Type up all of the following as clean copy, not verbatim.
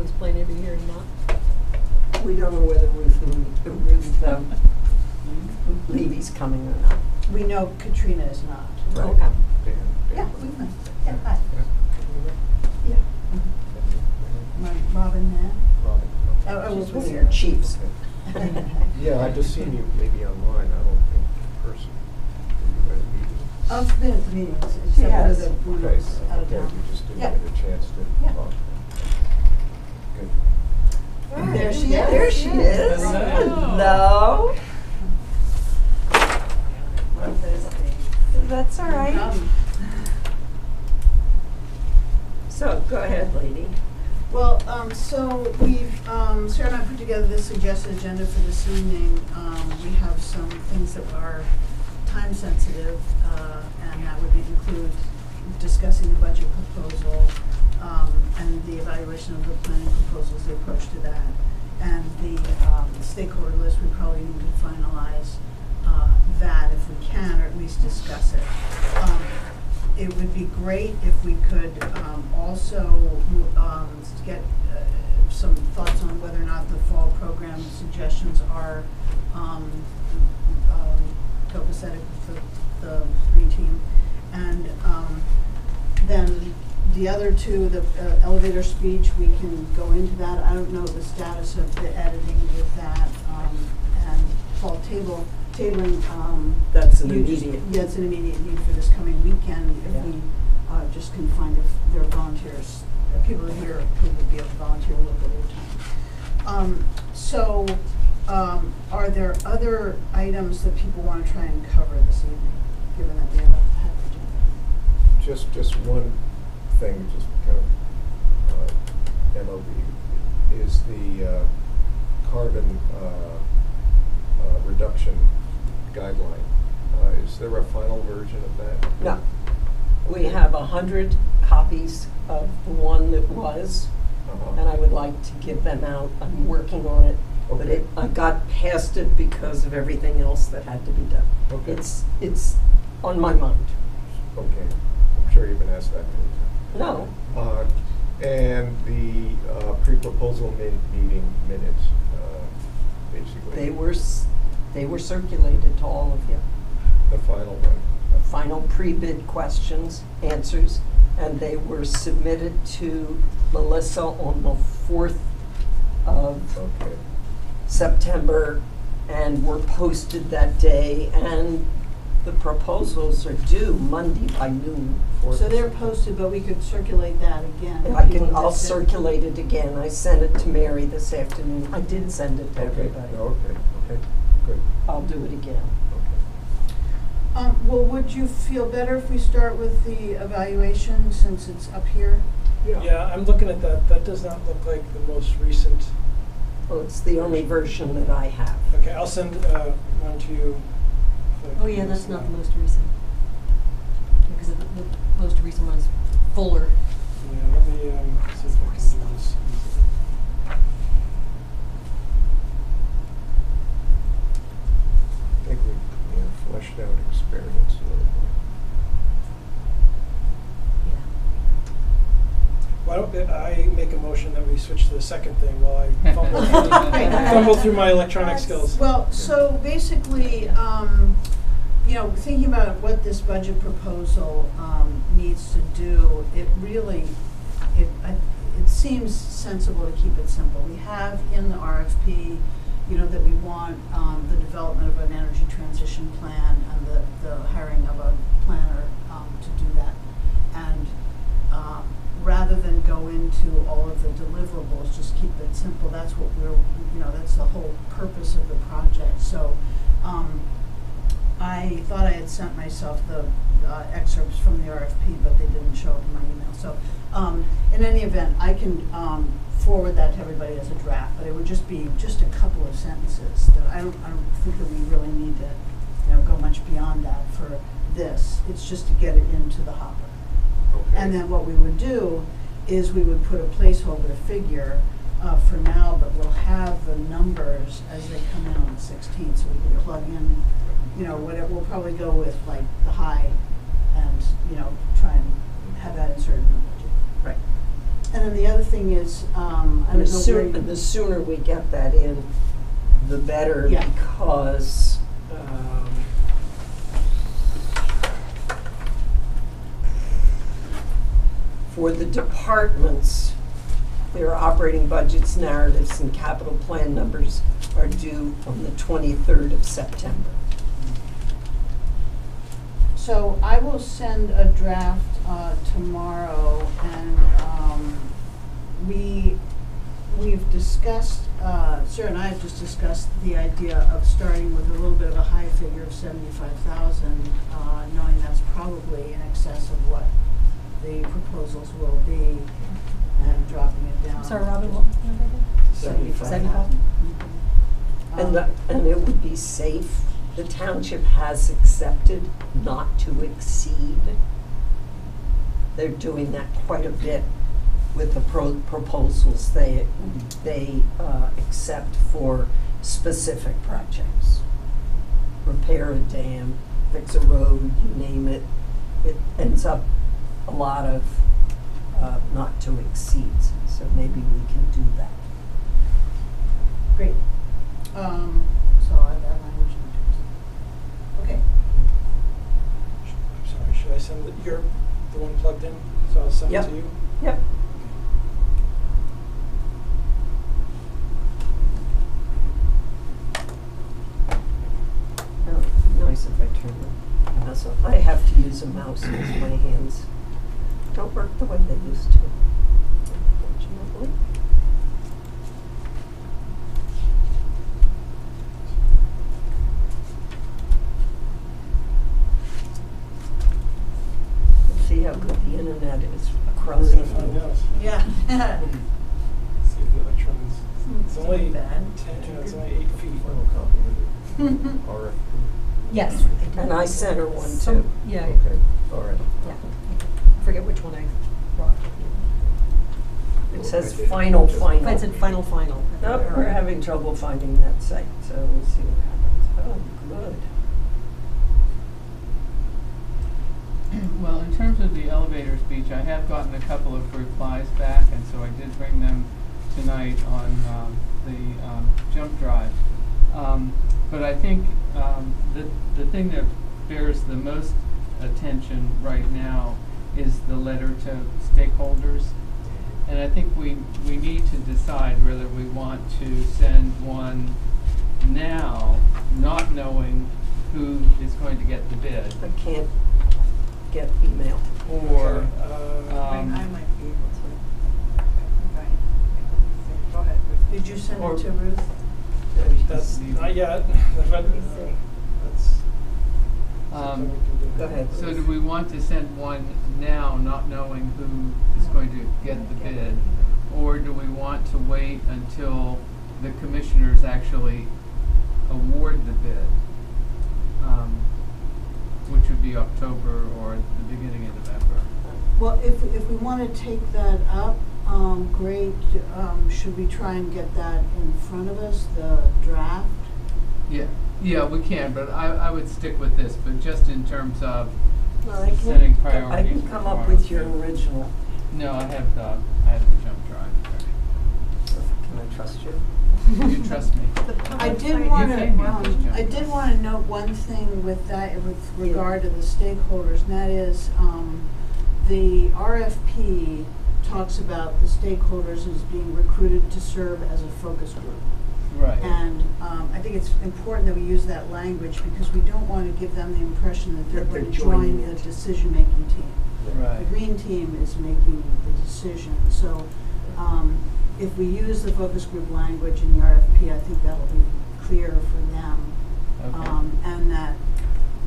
anyone's planning to be here or not. We don't know whether Ruth Levy's coming or not. We know Katrina is not. Right. Okay. Yeah, we can. Yeah, hi. Yeah. Robin, Robin. I She's was one with of your chiefs. Yeah, I've just seen you maybe online, I don't think in person. Were you at a meeting? I've been at the meetings, She except for has. the one Okay, that's out of okay, town. you just didn't Yeah. get a chance to Yeah. talk. Good. There she is. There she is. Hello. That's all right. So, go ahead, lady. Well, so we've, Sarah and I put together this suggested agenda for this evening. We have some things that are time sensitive, and that would include discussing the budget proposal, and the evaluation of the planning proposals, the approach to that, and the stakeholder list. We probably need to finalize that if we can, or at least discuss it. It would be great if we could also get some thoughts on whether or not the fall program suggestions are copacetic with the green team. And then the other two, the elevator speech, we can go into that. I don't know the status of the editing with that, and fall tabling. That's an immediate. Yeah, it's an immediate need for this coming weekend. If Yeah. we just can find if there are volunteers, people here who would be able to volunteer a little bit at a time. Are there other items that people want to try and cover this evening, given that we have a packed agenda? Just one thing, just kind of MOB, is the carbon reduction guideline. Is there a final version of that? No. We have 100 copies of the one that was, and I would like to give them out. I'm working on it, but Okay. I got past it because of everything else that had to be done. Okay. It's on my mind. Okay, I'm sure you've been asked that many times. No. And the pre-proposal meeting minutes, basically. They were circulated to all of you. The final one. The final pre-bid questions, answers, and they were submitted to Melissa on the 4th of Okay. September and were posted that day, and the proposals are due Monday by noon. So they're posted, but we could circulate that again. I'll circulate it again. I sent it to Mary this afternoon. I did send it to Okay. everybody. Okay. Good. I'll do it again. Okay. Well, would you feel better if we start with the evaluation since it's up here? Yeah, I'm looking at that. That does not look like the most recent. Well, it's the only version that I have. Okay, I'll send one to you. Oh yeah, that's not the most recent. Because the most recent one's fuller. Yeah, let me see if I can do this easily. I think we fleshed out experience a little bit. Why don't I make a motion that we switch to the second thing while I fumble through my electronic skills? Well, so basically, thinking about what this budget proposal needs to do, it seems sensible to keep it simple. We have in the RFP, that we want the development of an energy transition plan and the hiring of a planner to do that. And rather than go into all of the deliverables, just keep it simple. That's what that's the whole purpose of the project. So I thought I had sent myself the excerpts from the RFP, but they didn't show up in my email. So in any event, I can forward that to everybody as a draft, but it would just be just a couple of sentences. That I don't think that we really need to go much beyond that for this. It's just to get it into the hopper. Okay. And then what we would do is we would put a placeholder figure for now, but we'll have the numbers as they come in on the 16th, so we can plug in, whatever. We'll probably go with like the high and, try and have that inserted in the budget. Right. And then the other thing is, I And don't know where the you. sooner we get that in, the better, Yeah. because, for the departments, their operating budgets, narratives, and capital plan numbers are due on the 23rd of September. So I will send a draft tomorrow, and we've discussed, Sarah and I have just discussed the idea of starting with a little bit of a high figure of 75,000, knowing that's probably in excess of what the proposals will be, and dropping it down. Sorry, Robin, what number again? 75,000. Um, And it would be safe. The township has accepted not to exceed. They're doing that quite a bit with the proposals they accept for specific projects. Repair a dam, fix a road, you name it. It ends up a lot of not to exceeds, so maybe we can do that. Great. So I have that language in terms. Okay. I'm sorry, should I send it, you're the one plugged in, so I'll send it Yep. to you? Yep. Oh, it'd be nice if I turn the mouse off. I have to use a mouse because my hands don't work the way they used to, unfortunately. Let's see how good the internet is across We're the gonna find world. out. Yeah. See if the electrons, it's It's only not bad. 10, it's only 8 feet. Final copy of the RFP. Yes. And I sent her one Some- too. Yeah, Okay, all right. yeah. I forget which one I brought. It says Okay. final, final. It said final. Nope, we're having trouble finding that site, so we'll see what happens. Oh, good. Well, in terms of the elevator speech, I have gotten a couple of replies back, and so I did bring them tonight on the jump drive. But I think the thing that bears the most attention right now is the letter to stakeholders. And I think we need to decide whether we want to send one now, not knowing who is going to get the bid, I can't get email. or Okay, I might be able to. Okay. Go ahead. Did you send Or- it to Ruth? That's not yet, but that's something we can do. Go ahead. So do we want to send one now, not knowing who is going to get the bid? Or do we want to wait until the commissioners actually award the bid? Which would be October or the beginning of November. Well, if we want to take that up, great. Should we try and get that in front of us, the draft? Yeah, we can, but I would stick with this, but just in terms of No, I can- setting I priorities. can for come up tomorrow, with your too. original. No, I have the jump drive. Can I trust you? You trust me? I did You want to, gave me this jump I did drive. want to note one thing with that, with regard to the stakeholders, and that is, the RFP talks about the stakeholders as being recruited to serve as a focus group. Right. And I think it's important that we use that language because we don't want to give them the impression that they're That they're going to join joining the it. decision-making team. Right. The green team is making the decision. So if we use the focus group language in the RFP, I think that'll be clear for them. Okay. And that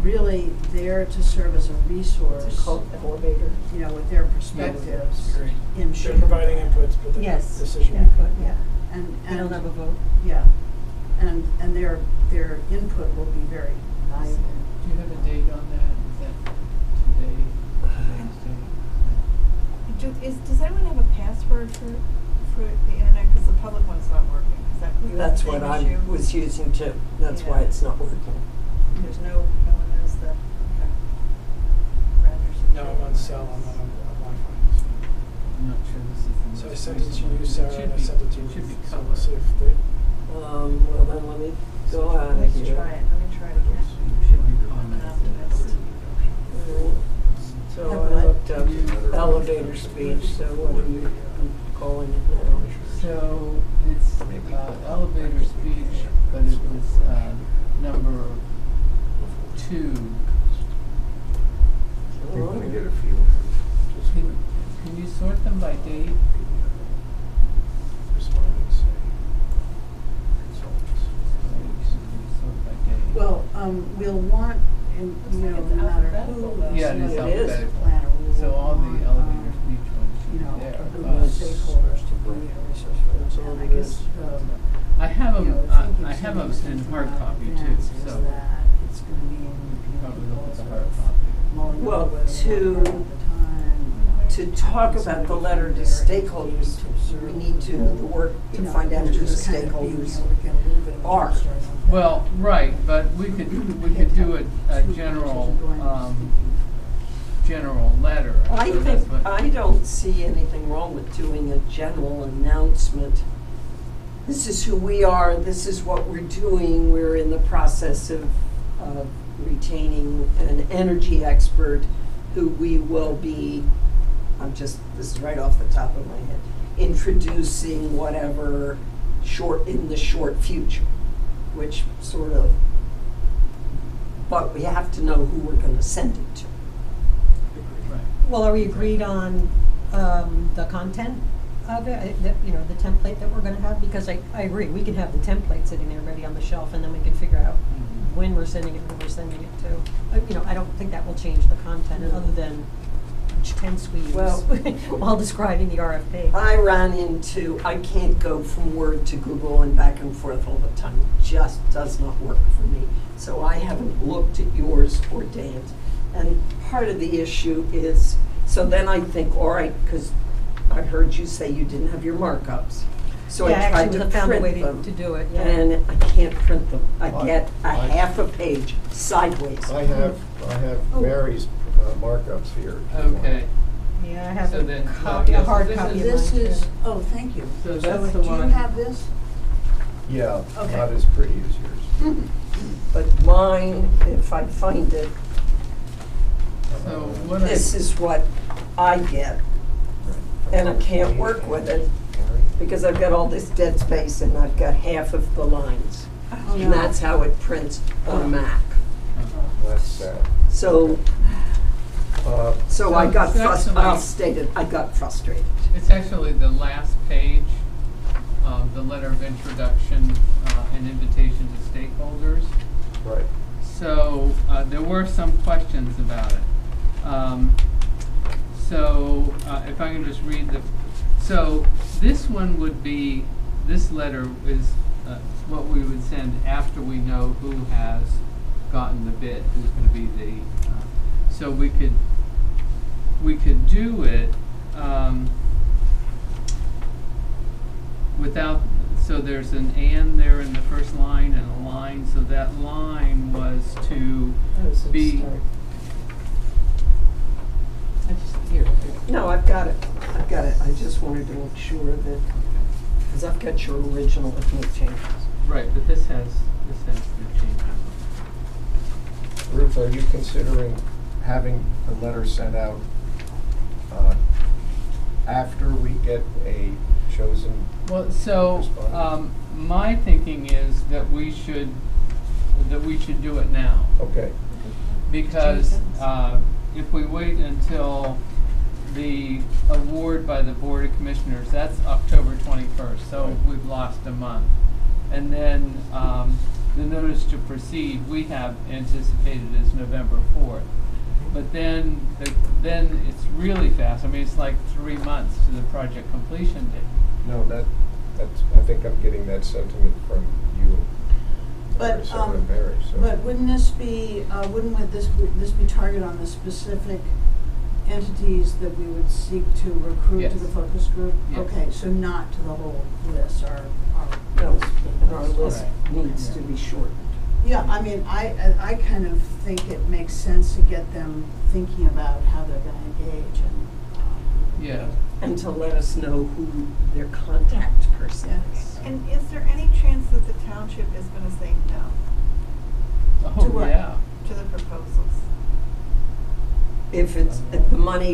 really they're to serve as a resource, It's a elevator. you know, with their perspectives Great. in They're shaping. providing inputs, but they're not Yes. decision Yeah. making. Yeah, and. We don't have a vote. Yeah, and their input will be very valuable. Do you have a date on that? Is that today? Today's date? Does anyone have a password for the internet? Because the public one's not working. Is that That's the what same I issue? was using too. That's why Yeah. it's not working. There's no one knows the, okay. Radnor should No, do I'm on it. cell, I'm not on Wi-Fi. I'm not sure this is the So I most sent it to recent one. you, Sarah, It and I should sent be- it to you. It should be So color. we'll see if they, Well, then let me go out of Let's here. try it, let me try it again. Should be I'm an comments. optimist. So I looked up elevator speech, so what are you calling it now? So it's elevator speech, but it was number 2. We want to get a feel for just what Can you sort them by date? respondents say. Consultants. Sort by date. Well, we'll want, and, Looks you like know, it's no matter alphabetical, who though. Yeah, it is It is. alphabetical. planner, we So will all the want, elevator speech ones you should know, be there. who but- the stakeholders to be a resource for That's them. all And I it guess, is. I have you know, them. thinking I have them some in things hard about copy too. advance is So that it's gonna be in, probably people look at the sort hard of copy. mulling Well, over what they to- want at the time. To talk about the letter to stakeholders, we need to do the work to find out who the stakeholders are. Well, right, but we could do a general general letter. I So think, that's what- I don't see anything wrong with doing a general announcement. This is who we are, this is what we're doing, we're in the process of retaining an energy expert who we will be, this is right off the top of my head, introducing whatever in the short future, which sort of, but we have to know who we're gonna send it to. Right. Well, are we agreed on the content of it, the template that we're gonna have? Because I agree, we can have the template sitting there ready on the shelf, and then we can figure out when we're sending it, who we're sending it to. I don't think that will change the content, other than 10 squeeze Well- while describing the RFP. I can't go from Word to Google and back and forth all the time. It just does not work for me. So I haven't looked at yours or Dan's. And part of the issue is, so then I think, all right, because I heard you say you didn't have your markups. So Yeah, I tried actually, to we found a way print them. to do it, yeah. And I can't print them. I get a I- half a page sideways. I have Oh. Mary's markups here. if you want. Okay. Yeah, I have So then, a copy, yeah, a so hard this copy is- of This mine, is, too. oh, thank you. So that's the do you one- have this? Yeah, Okay. not as pretty as yours. But mine, if I find it, So what I- this is what I get. And I can't work with it because I've got all this dead space and I've got half of the lines. Oh, And that's how it prints on a Mac. That's sad. So I So got it's actually- I got frustrated. It's actually the last page, the letter of introduction and invitation to stakeholders. Right. So there were some questions about it. If I can just read so this one would be, this letter is what we would send after we know who has gotten the bid, who's going to be the, so we could do it without, so there's an and there in the first line and a line, so that line was to be. No, I've got it. I just wanted to make sure that, because I've got your original with no changes. Right, but this has the changes. Ruth, are you considering having a letter sent out after we get a chosen? Well, so, Respondents. my thinking is that we should do it now. Okay. Because, if we wait until the award by the Board of Commissioners, that's October 21st, so Right. we've lost a month. And then, the notice to proceed, we have anticipated is November 4th. But then it's really fast. I mean, it's like 3 months to the project completion date. No, that's, I think I'm getting that sentiment from you But, and Sarah and Mary, so. But wouldn't this be targeted on the specific entities that we would seek to recruit to Yes. the focus group? Yes. Okay, so not to the whole list, our No, list. and our list Right. needs to Yeah. be shortened. Yeah, I mean, I kind of think it makes sense to get them thinking about how they're gonna engage and, Yeah. and to let us know who their contact person Yeah. is. And is there any chance that the township is gonna say no Oh, To what? yeah. to the proposals? If the money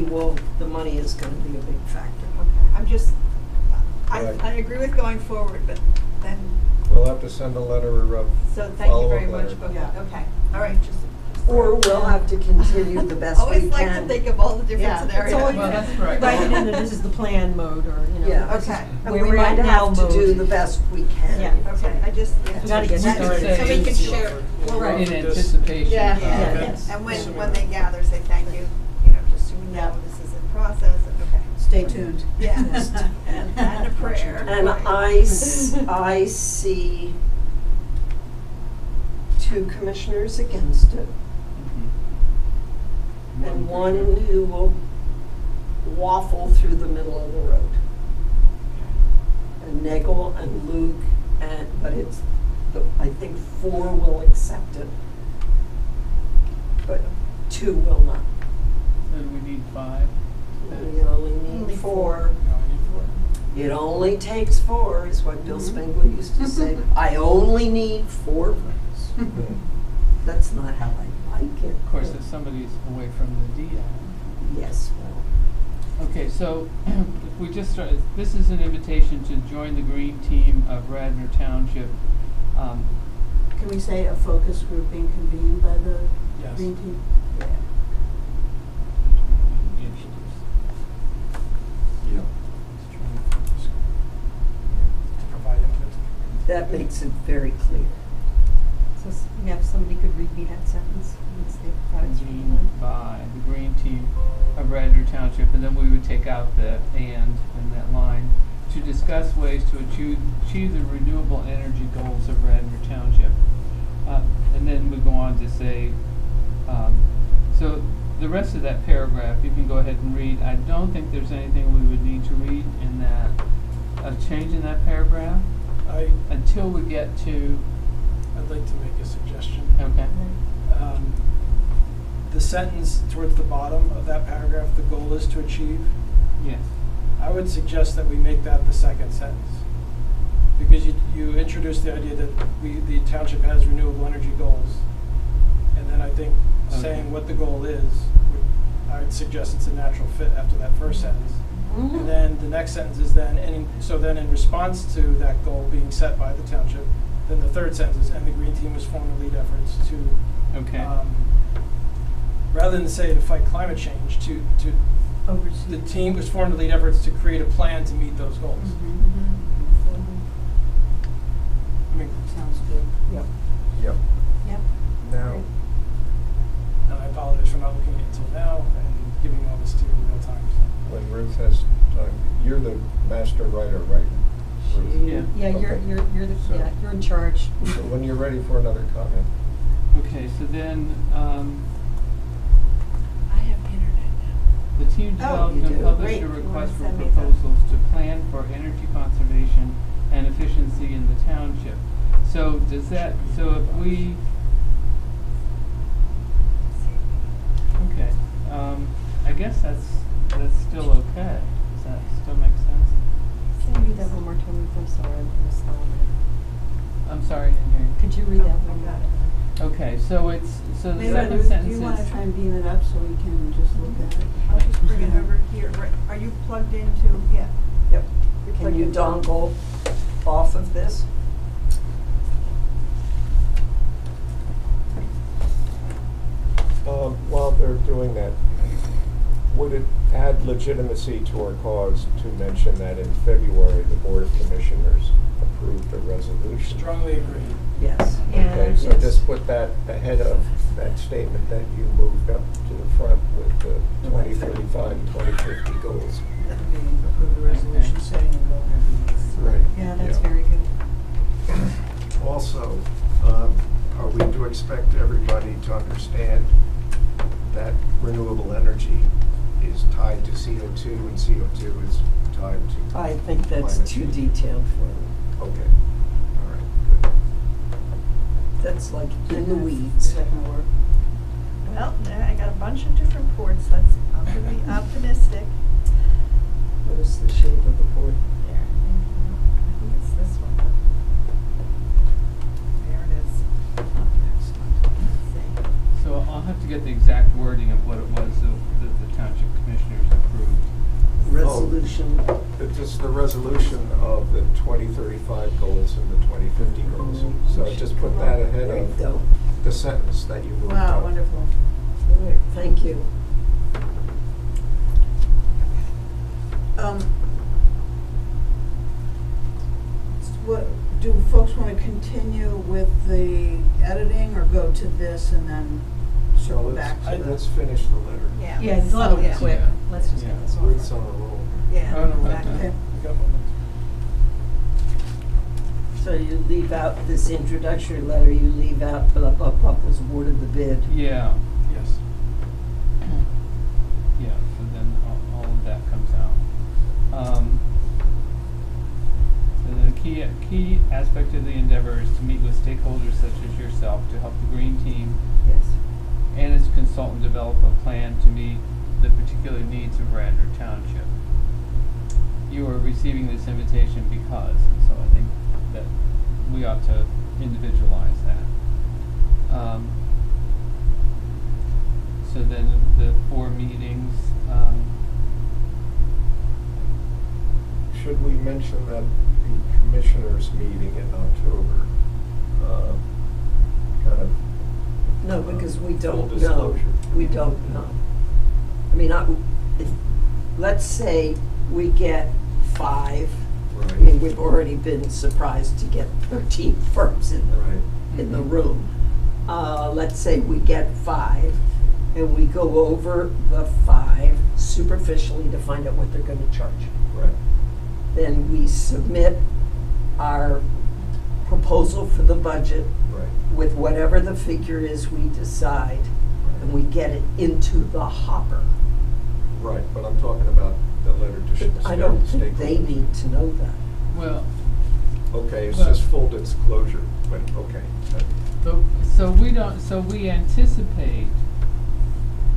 is gonna be a big factor. Okay, I'm just, Right. I agree with going forward, but then, We'll have to send a letter of so thank you very follow-up much, letter. but, Yeah. okay, all right, just. Or we'll have to continue the best we Always like can. to think of all the different Yeah. scenarios. It's always, Well, that's right. write it in that this is the plan mode, or, you know. Yeah. this is Okay. And where we we're might at now have to do mode. the best we can. Yeah. Okay, I just, yeah. We gotta get That- started. So we can share, Right. In anticipation. Yeah. yeah, Yeah, yes. and Assuming when they that- gather, say thank you, you know, just so we know Yeah. this is in process, and okay. Stay tuned. Yeah, and a prayer. And right. I see 2 commissioners against it, Mhm. and one who will waffle through the middle of the road. And Nagel and Luke, but I think 4 will accept it, but 2 will not. Then we need 5. We only need Only 4. No, I need 4. It only takes 4, is what Bill Spengler used to say. I only need 4 votes. Hmm. That's not how I like it. Of course, if somebody's away from the DI. Yes, well, Okay, so if we just start, this is an invitation to join the green team of Radnor Township. Can we say a focus group being convened by the Yes. green team? yeah. Yeah. To provide input. That makes it very clear. So somebody could read me that sentence, once they've got it through the Convened by the green team of Radnor Township, and then we would take out the "and" in that line, to discuss ways to achieve the renewable energy goals of Radnor Township. And then we go on to say, so the rest of that paragraph, you can go ahead and read. I don't think there's anything we would need to read in that, change in that paragraph, until we get to, I'd like to make a suggestion. okay. The sentence towards the bottom of that paragraph, the goal is to achieve, Yes. I would suggest that we make that the second sentence. Because you introduced the idea that the township has renewable energy goals. And then I think Okay. saying what the goal is, I would suggest it's a natural fit after that first sentence. And then the next sentence is then, then in response to that goal being set by the township, then the third sentence is, and the green team was formed to lead efforts to, Okay. rather than say to fight climate change, to the team was formed to lead efforts to create a plan to meet those goals. I mean, Sounds good. Yep. Yep. Yep. Now, and I apologize for not looking at it until now and giving all this to you in real time. So. when Ruth has time, you're the master writer, right? Ruth? Yeah. Yeah, Okay. So- you're in charge. So when you're ready for another comment. Okay, so then, I have internet now. the team Oh, developed you and do. published Great. a You wanna request for send me the- proposals to plan for energy conservation and efficiency in the township. So does that, so if we, okay, I guess that's still okay. Does that still make sense? Can you read that one more time, Ruth? I'm sorry, I'm gonna slow it. I'm sorry, I didn't hear you. Could you read that Oh, one? I got it. Okay, so it's, so the Maybe, second Ruth, sentence do is. you wanna try and beam it up so we can just look at it? I'll just bring it over here. Right, are you plugged into, yeah. Yep. You're Can plugged you into- dongle off of this? While they're doing that, would it add legitimacy to our cause to mention that in February, the Board of Commissioners approved a resolution? Strongly agree. Yes. Okay, And so yes. just put that ahead of that statement that you moved up to the front with the 2035 and 2050 goals. That would be approve the resolution setting a goal. Right. Yeah, that's very good. Also, are we to expect everybody to understand that renewable energy is tied to CO2 and CO2 is tied to I think that's climate too change? detailed for me. Okay, all right, good. That's like in the Is weeds. that gonna work? Well, I got a bunch of different ports. I'm gonna be optimistic. What is the shape of the board? There, I think it's this one. There it is. Let's see. So I'll have to get the exact wording of what it was that the township commissioners approved. Resolution. It's just the resolution of the 2035 goals and the 2050 goals. So just put that ahead There you of go. the sentence that you moved Wow, up. wonderful. All right, thank you. What, do folks want to continue with the editing or go to this and then So circle back to the? let's finish the letter. Yeah. Yeah, a little bit Yeah. quick, Yeah. let's just Yeah. get this Ruth's over. on a roll. Yeah, Oh, no, we're exactly. Okay. We got 1 minute. So you leave out this introductory letter, you leave out blah, blah, blah, was awarded the bid. Yeah, Yes. yeah, so then all of that comes out. So the key aspect of the endeavor is to meet with stakeholders such as yourself to help the green team Yes. and its consultant develop a plan to meet the particular needs of Radnor Township. You are receiving this invitation because, and so I think that we ought to individualize that. So then the 4 meetings, Should we mention that the commissioners' meeting in October, kind of No, because we full don't know. disclosure? We don't know. I mean, let's say we get 5. I mean, Right, we've already been surprised to get 13 firms in the Mhm. room. Let's say we get 5, and we go over the 5 superficially to find out what they're gonna charge. right. Then we submit our proposal for the budget Right. with whatever the figure is we decide, and we get it into the hopper. Right, but I'm talking about the letter to But I don't think stakeholders. they need to know that. well, Okay, it's Well- just full disclosure, but okay. so we anticipate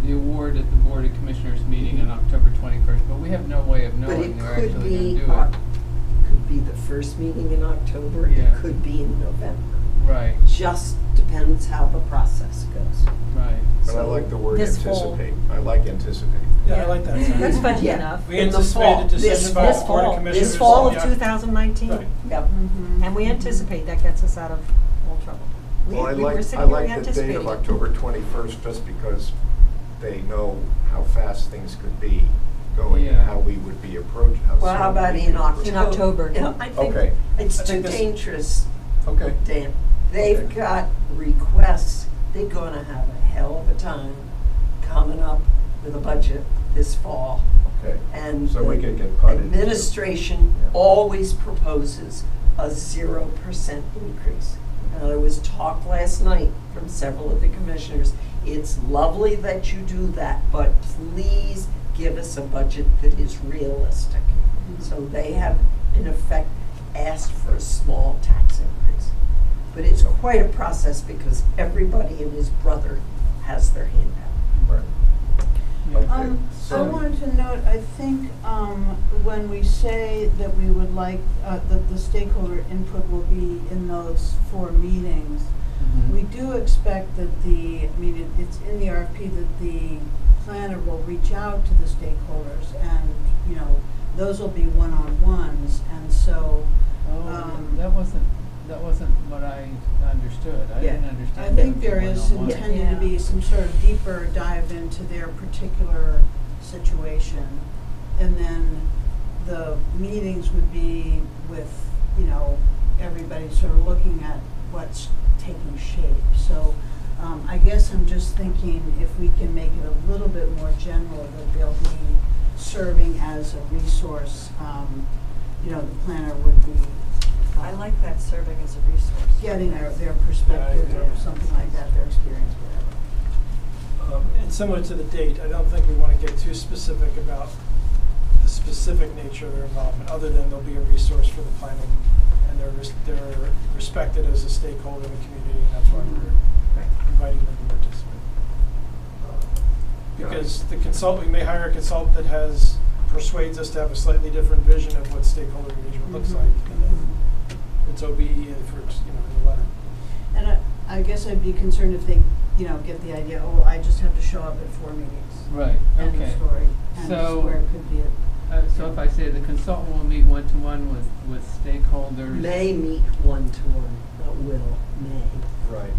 the award at the Board of Commissioners meeting on October 21st, but we have no way of But it knowing they're could actually be, gonna do it. could be the first meeting in October, Yeah. it could be in November. Right, Just depends how the process goes. right. But I like the word This fall. anticipate. I like anticipate. Yeah, I like that. That's fudgy Yeah. enough. We In the anticipate fall. a decision This by the fall. Board of This Commissioners. This fall of yeah. 2019. Right. Yep. And we anticipate that gets us out of all trouble. Well, I We were like, sitting I here like the date anticipating of it. October 21st just because they know how fast things could be going Yeah. and how we would be approaching. Well, how about in October? In October. No, I think Okay. it's I too think this- dangerous, Okay. Dan. They've Okay. got requests, they're gonna have a hell of a time coming up with a budget this fall. Okay. And So we the could get putted. administration Yeah. always proposes a 0% increase. And there was talk last night from several of the commissioners, it's lovely that you do that, but please give us a budget that is realistic. So they have, in effect, asked for a small tax increase. But it's quite a process because everybody and his brother has their hand out. Right. Yeah. Okay, I so- wanted to note, I think, when we say that we would like, that the stakeholder input will be in those 4 meetings, Mhm. we do expect that it's in the RFP that the planner will reach out to the stakeholders and, those will be one-on-ones, and so, Oh, that wasn't what I understood. I didn't I understand. think that there is one-on-one. intended to be some sort of deeper dive into their particular situation. And then the meetings would be with, everybody sort of looking at what's taking shape. So I guess I'm just thinking if we can make it a little bit more general, that they'll be serving as a resource, the planner would be I like that, serving as a resource. getting their perspective Yeah, I or agree. something like that, their experience, whatever. And similar to the date, I don't think we want to get too specific about the specific nature of their involvement, other than they'll be a resource for the planning, and they're respected as a stakeholder in the community, and that's why we're inviting them to participate. Because the consultant, we may hire a consultant that has persuades us to have a slightly different vision of what stakeholder engagement looks like, and then it's OBE for, in the letter. And I guess I'd be concerned if they, get the idea, oh, I just have to show up at 4 meetings. Right, End of okay. story. And So- where it could be So if I say the consultant will meet one-to-one with stakeholders. May meet one-to-one, not will, may. Right.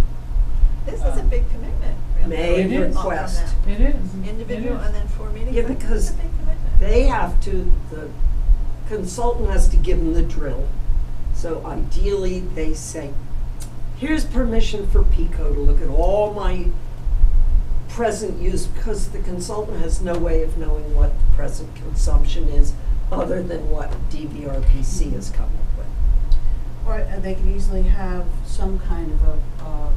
This is a big commitment, really. May It is. request. It is. Individual It is. and then 4 meetings. Yeah, This is because a big commitment. They have to, the consultant has to give them the drill. So ideally, they say, here's permission for PICO to look at all my present use, because the consultant has no way of knowing what the present consumption is other than what DVRPC has come up with. Or they could easily have some kind of a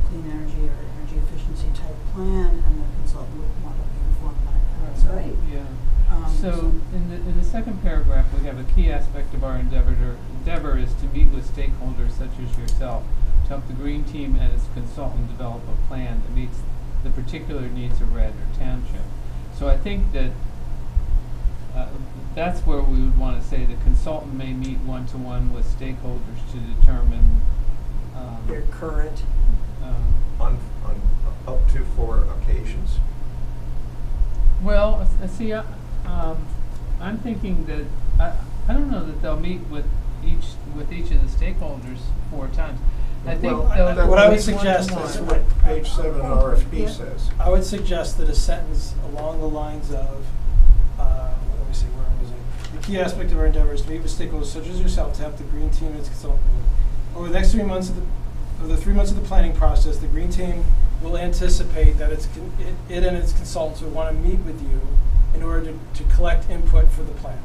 clean energy or energy efficiency type plan, and the consultant would want to be informed by that. So, Right. Yeah. so- So in the second paragraph, we have a key aspect of our endeavor is to meet with stakeholders such as yourself to help the green team and its consultant develop a plan that meets the particular needs of Radnor Township. So I think that that's where we would want to say the consultant may meet one-to-one with stakeholders to determine Their current, On up to 4 occasions. well, see, I'm thinking that I don't know that they'll meet with each of the stakeholders 4 times. I think Well, they'll what I would meet suggest one-to-one. is That's what page 7 RFP says. I would suggest that a sentence along the lines of, let me see, where was it? The key aspect of our endeavor is to meet with stakeholders such as yourself to help the green team and its consultant. Over the next 3 months of the 3 months of the planning process, the green team will anticipate that it and its consultants will want to meet with you in order to collect input for the plan.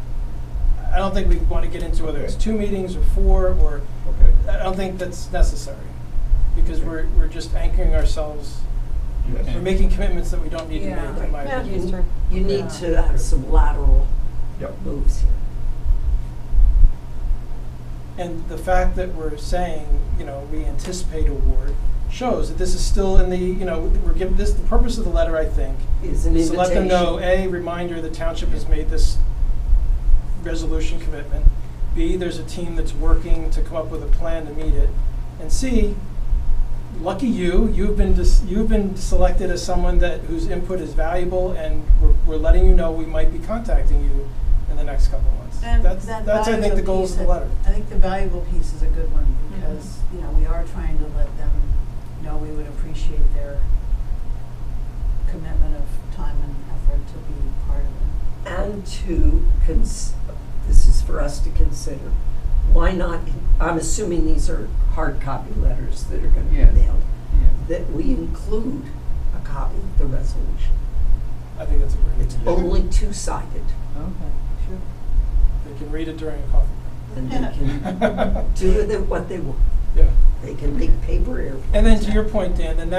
I don't think we want to get into whether it's 2 meetings or 4 or. Okay. I don't think that's necessary, because we're just anchoring ourselves, Yes. we're making commitments that we don't need to Yeah. make, in my Yeah. opinion. you need to have some lateral Yep. moves here. And the fact that we're saying, we anticipate award shows that this is still in the, we're giving this, the purpose of the letter, I think, Is an is to let them know, invitation. A, reminder the township has made this resolution commitment. B, there's a team that's working to come up with a plan to meet it. And C, lucky you've been selected as someone whose input is valuable, and we're letting you know we might be contacting you in the next couple of months. And That's that I think the valuable goals of the piece, letter. I think the valuable piece is a good one, because, we are trying to let them know we would appreciate their commitment of time and effort to be part of it. And to, this is for us to consider, why not, I'm assuming these are hard copy letters that are going to Yes. be mailed, Yes. that we include a copy of the resolution. I think that's a great It's idea. only 2-sided, Okay. sure, They can read it during a coffee and they can do with it what they want. break. Yeah. They can make paper airplanes. And then to your point, Dan, then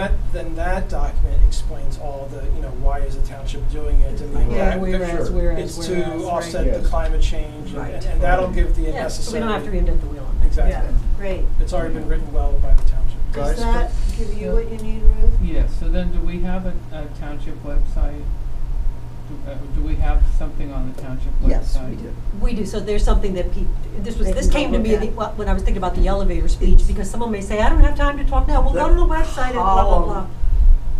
that document explains all the, why is the township doing it, and the Yeah, impact whereas, picture. whereas, It's whereas, to right. offset the Yes. climate change, Right. and that'll give the Yes, necessary. we don't have to reinvent the wheel on that. Exactly. Yeah, great. It's already been written well by the township. Does Guys, that give you what you need, Ruth? Yes, so then do we have a township website? Do we have something on the township website? Yes, we do. We do, so there's something that They this can came go to me look at. when I was thinking about the elevator speech, because someone may say, I don't have time to talk now, well, go to the website and blah, blah, blah.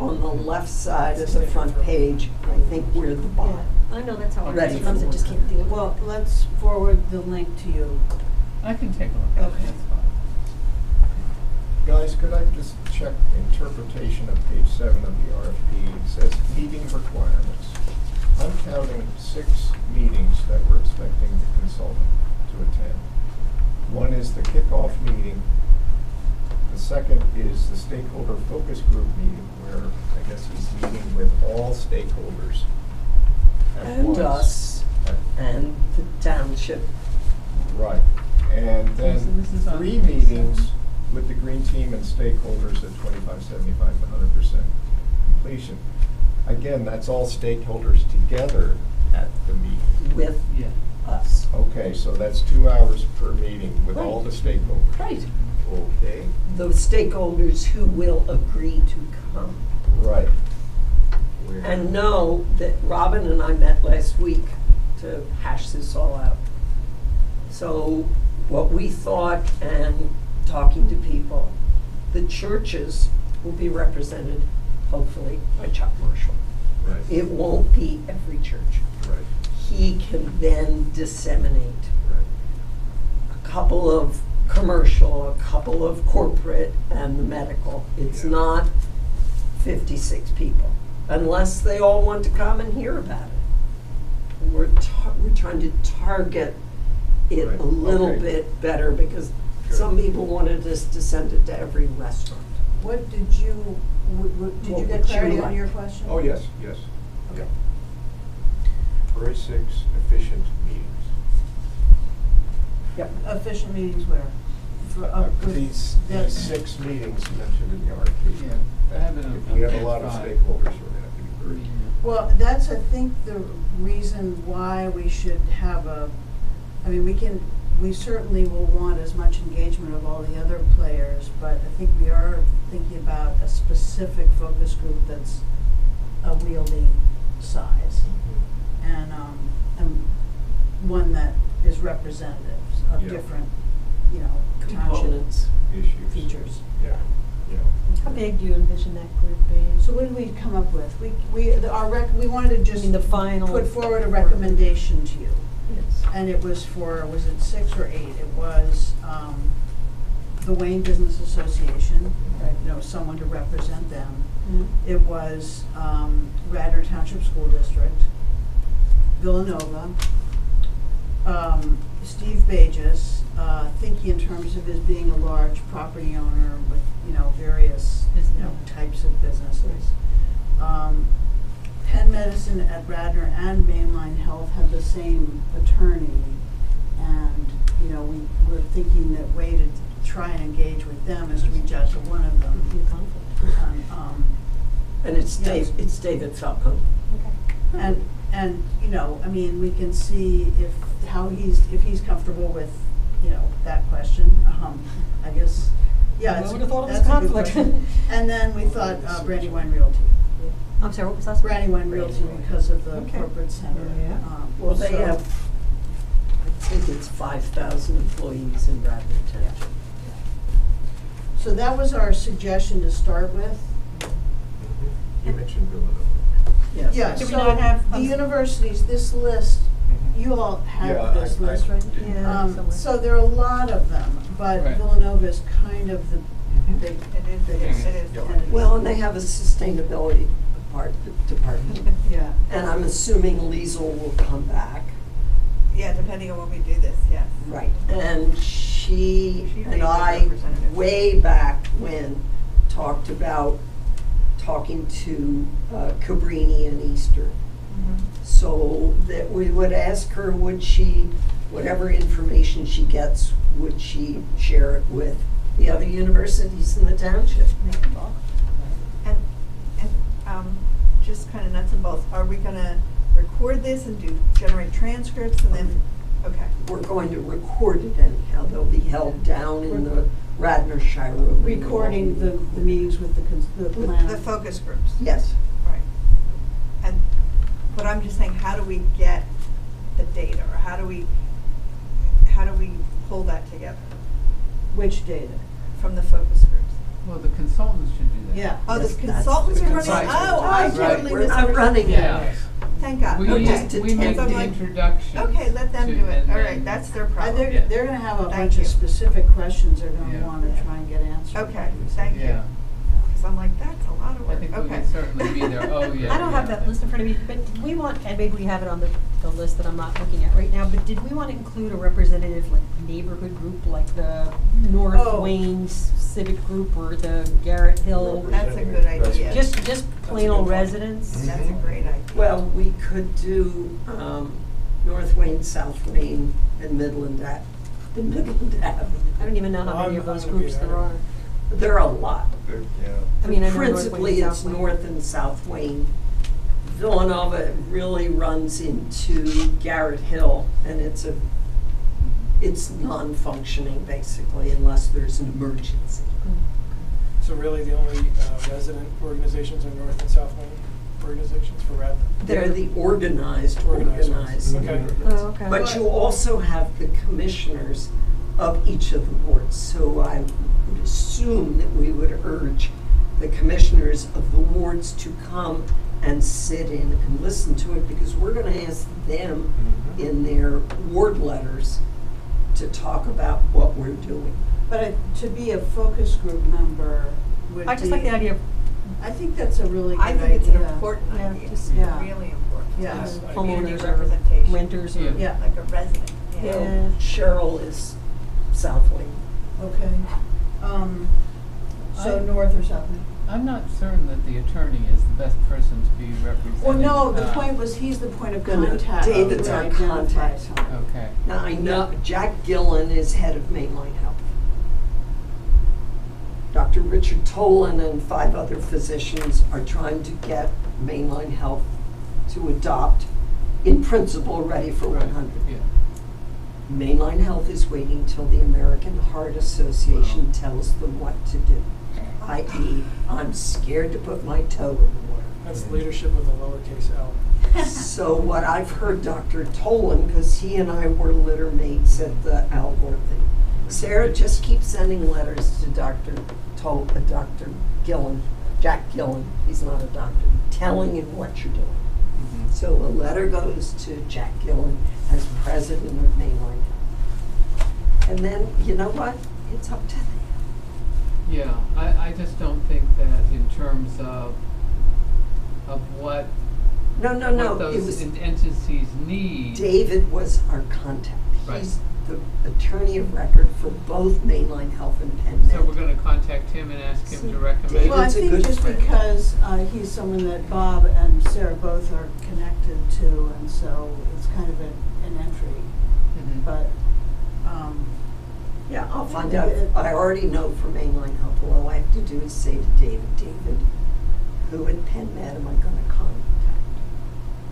On the left side of the front page, I think we're the Yeah, bottom. I know that's how it Ready is, sometimes I for just can't deal with it. Well, let's forward the link to you. I can take a look at it, Okay. that's fine. Guys, could I just check interpretation of page 7 of the RFP? It says meeting requirements. I'm counting 6 meetings that we're expecting the consultant to attend. One is the kickoff meeting. The second is the stakeholder focus group meeting, where I guess he's meeting with all stakeholders at And once. us, and the township. Right. And Okay, so this is then on 3 page meetings 7. with the green team and stakeholders at 25, 75, 100% completion. Again, that's all stakeholders together at the meeting. With Yeah. us. Okay, so that's 2 hours per meeting with all the stakeholders. Right. Okay, Those stakeholders who will agree to come. right. Where- And know that Robin and I met last week to hash this all out. So what we thought, and talking to people, the churches will be represented, hopefully, by Chuck Marshall. Right. It won't be every church. Right. He can then disseminate Right. a couple of commercial, a couple of corporate, and the medical. It's Yeah. not 56 people, unless they all want to come and hear about it. We're trying to target it Right. a little Okay. bit better, because Sure. some people wanted us to send it to every restaurant. What did you, did What you get would you clarity on like? your question? Oh, yes, yes. Okay. Very 6 efficient meetings. Yep. Efficient meetings where? With- These that- 6 meetings mentioned in the RFP. Yeah, I have it on We have a page lot of 5. stakeholders, we're gonna have to be very. Well, that's, I think, the reason why we should have I mean, we certainly will want as much engagement of all the other players, but I think we are thinking about a specific focus group that's a wieldy size, and one that is representative of Yeah. different, you know, township Components. Issues. features. Yeah, yeah. How big do you envision that group being? So what did we come up with? We wanted to just I mean, the final. put forward a recommendation to you. Yes. And it was was it 6 or 8? It was, the Wayne Business Association, you know, someone to represent them. Mhm. It was, Radnor Township School District, Villanova, Steve Bages, thinking in terms of his being a large property owner with, you know, various, you know, types of businesses. Penn Medicine at Radnor and Mainline Health had the same attorney, and, you know, we were thinking that way to try and engage with them is to reach out to one of Be them. a conflict. And it's Yes. David Falcone. Okay. And, you know, I mean, we can see if he's comfortable with, you know, that question, I guess, yeah, I it's, would've thought it was that's a good conflict. question. And then we thought, Brandywine Realty. I'm sorry, what was that? Brandywine Realty because of the Okay. corporate center. Yeah. Well, they so- have, I think it's 5,000 employees in Radnor Township. So that was our suggestion to start with. You mentioned Villanova. Yes. Yeah, Do we so not have- the universities, this list, you all Yeah, have this I- list, right? did. Yeah, somewhere. So there are a lot of them, but Right. Villanova is kind of the big, biggest Yeah. entity. Well, and they have a sustainability department. Yeah. And I'm assuming Liesel will come back. Yeah, depending on when we do this, yes. Right. And she She's and a I, representative. way back when, talked about talking to Cabrini and Eastern. So that we would ask her, would she, whatever information she gets, would she share it with the other universities in the township? And, just kind of nuts and bolts, are we gonna record this and generate transcripts and then, okay. We're going to record it anyhow. They'll be held down in the Radnor Shire room. Recording the meetings with the plan. The focus groups. Yes. Right. And, but I'm just saying, how do we get the data, or how do we pull that together Which data? from the focus groups? Well, the consultants should do that. Yeah. Oh, the Yes, that's consultants the are running, consultants. oh, I Right. totally We're misunderstood. not running it. Yeah. Thank God, We, okay. just we make So I'm the like, introduction. Okay, let them to- do it, and all then- right, that's their problem. They're gonna have a Thank bunch you. of specific questions they're gonna Yeah. wanna try and get answered. Okay, thank you. Yeah, Because I'm like, that's a lot of I work, think we okay. can certainly be there. Oh, yeah. I don't have yeah. that list in front of me, but did we want, and maybe we have it on the list that I'm not looking at right now, but did we want to include a representative, like, neighborhood group, like the North Oh. Wayne Civic Group or the Garrett Hill? That's a good idea. Just plain old good point. residents? That's a great idea. Well, we could do North Wayne, South Wayne, and Midland Ave. The Midland Ave. I don't even know how many I'm- of those I'm gonna be groups there there. are. There are a lot. Yeah. I mean, I know North Wayne Principally, and it's South Wayne. North and South Wayne. Villanova really runs into Garrett Hill, and it's non-functioning basically unless there's an emergency. So really, the only resident organizations are North and South Wayne? organizations for Radnor? They're the organized Organized ones. organized. Okay. Oh, okay. But you also have the commissioners of each of the wards, so I would assume that we would urge the commissioners of the wards to come and sit in and listen to it, because we're gonna ask them in their ward letters to talk about what we're doing. But to be a focus group member would be. I just like the idea of I think that's a really good I idea. think it's an important Yeah, idea, just- yeah. really important. Yes. Community homeowners or representation. renters or. Yeah. Yeah. Like a resident, you know. Yeah. Cheryl is South Wing. Okay. So I- north or south? I'm not certain that the attorney is the best person to be representing. Well, no, the uh, point was he's the point of No, no, contact. David's who our identifies contact. him. Okay. Now, I know Jack Gillen is head of Mainline Health. Dr. Richard Tolan and 5 other physicians are trying to get Mainline Health to adopt, in principle, ready for Right, 100. yeah. Mainline Health is waiting till the American Heart Association tells them what to do. I.e., I'm scared to put my toe in the water. That's leadership with a lowercase l. So what I've heard Dr. Tolan, because he and I were litter mates at the Algor thing, Sarah just keeps sending letters to Dr. Gillen, Jack Gillen, he's not a doctor, telling him what you're doing. Mhm. So a letter goes to Jack Gillen as president of Mainline Health. And then, you know what? It's up to them. Yeah, I just don't think that in terms of what No, what it those was, entities need. David was our contact. Right. He's the attorney of record for both Mainline Health and Penn Med. So we're gonna contact him and ask him to recommend. David- Well, I David's a think good just friend. because he's someone that Bob and Sarah both are connected to, and so it's kind of an entry. Mhm. But, Yeah, I'll find Yeah, out. it- I already know from Mainline Health, all I have to do is say to David, who at Penn Med am I gonna contact?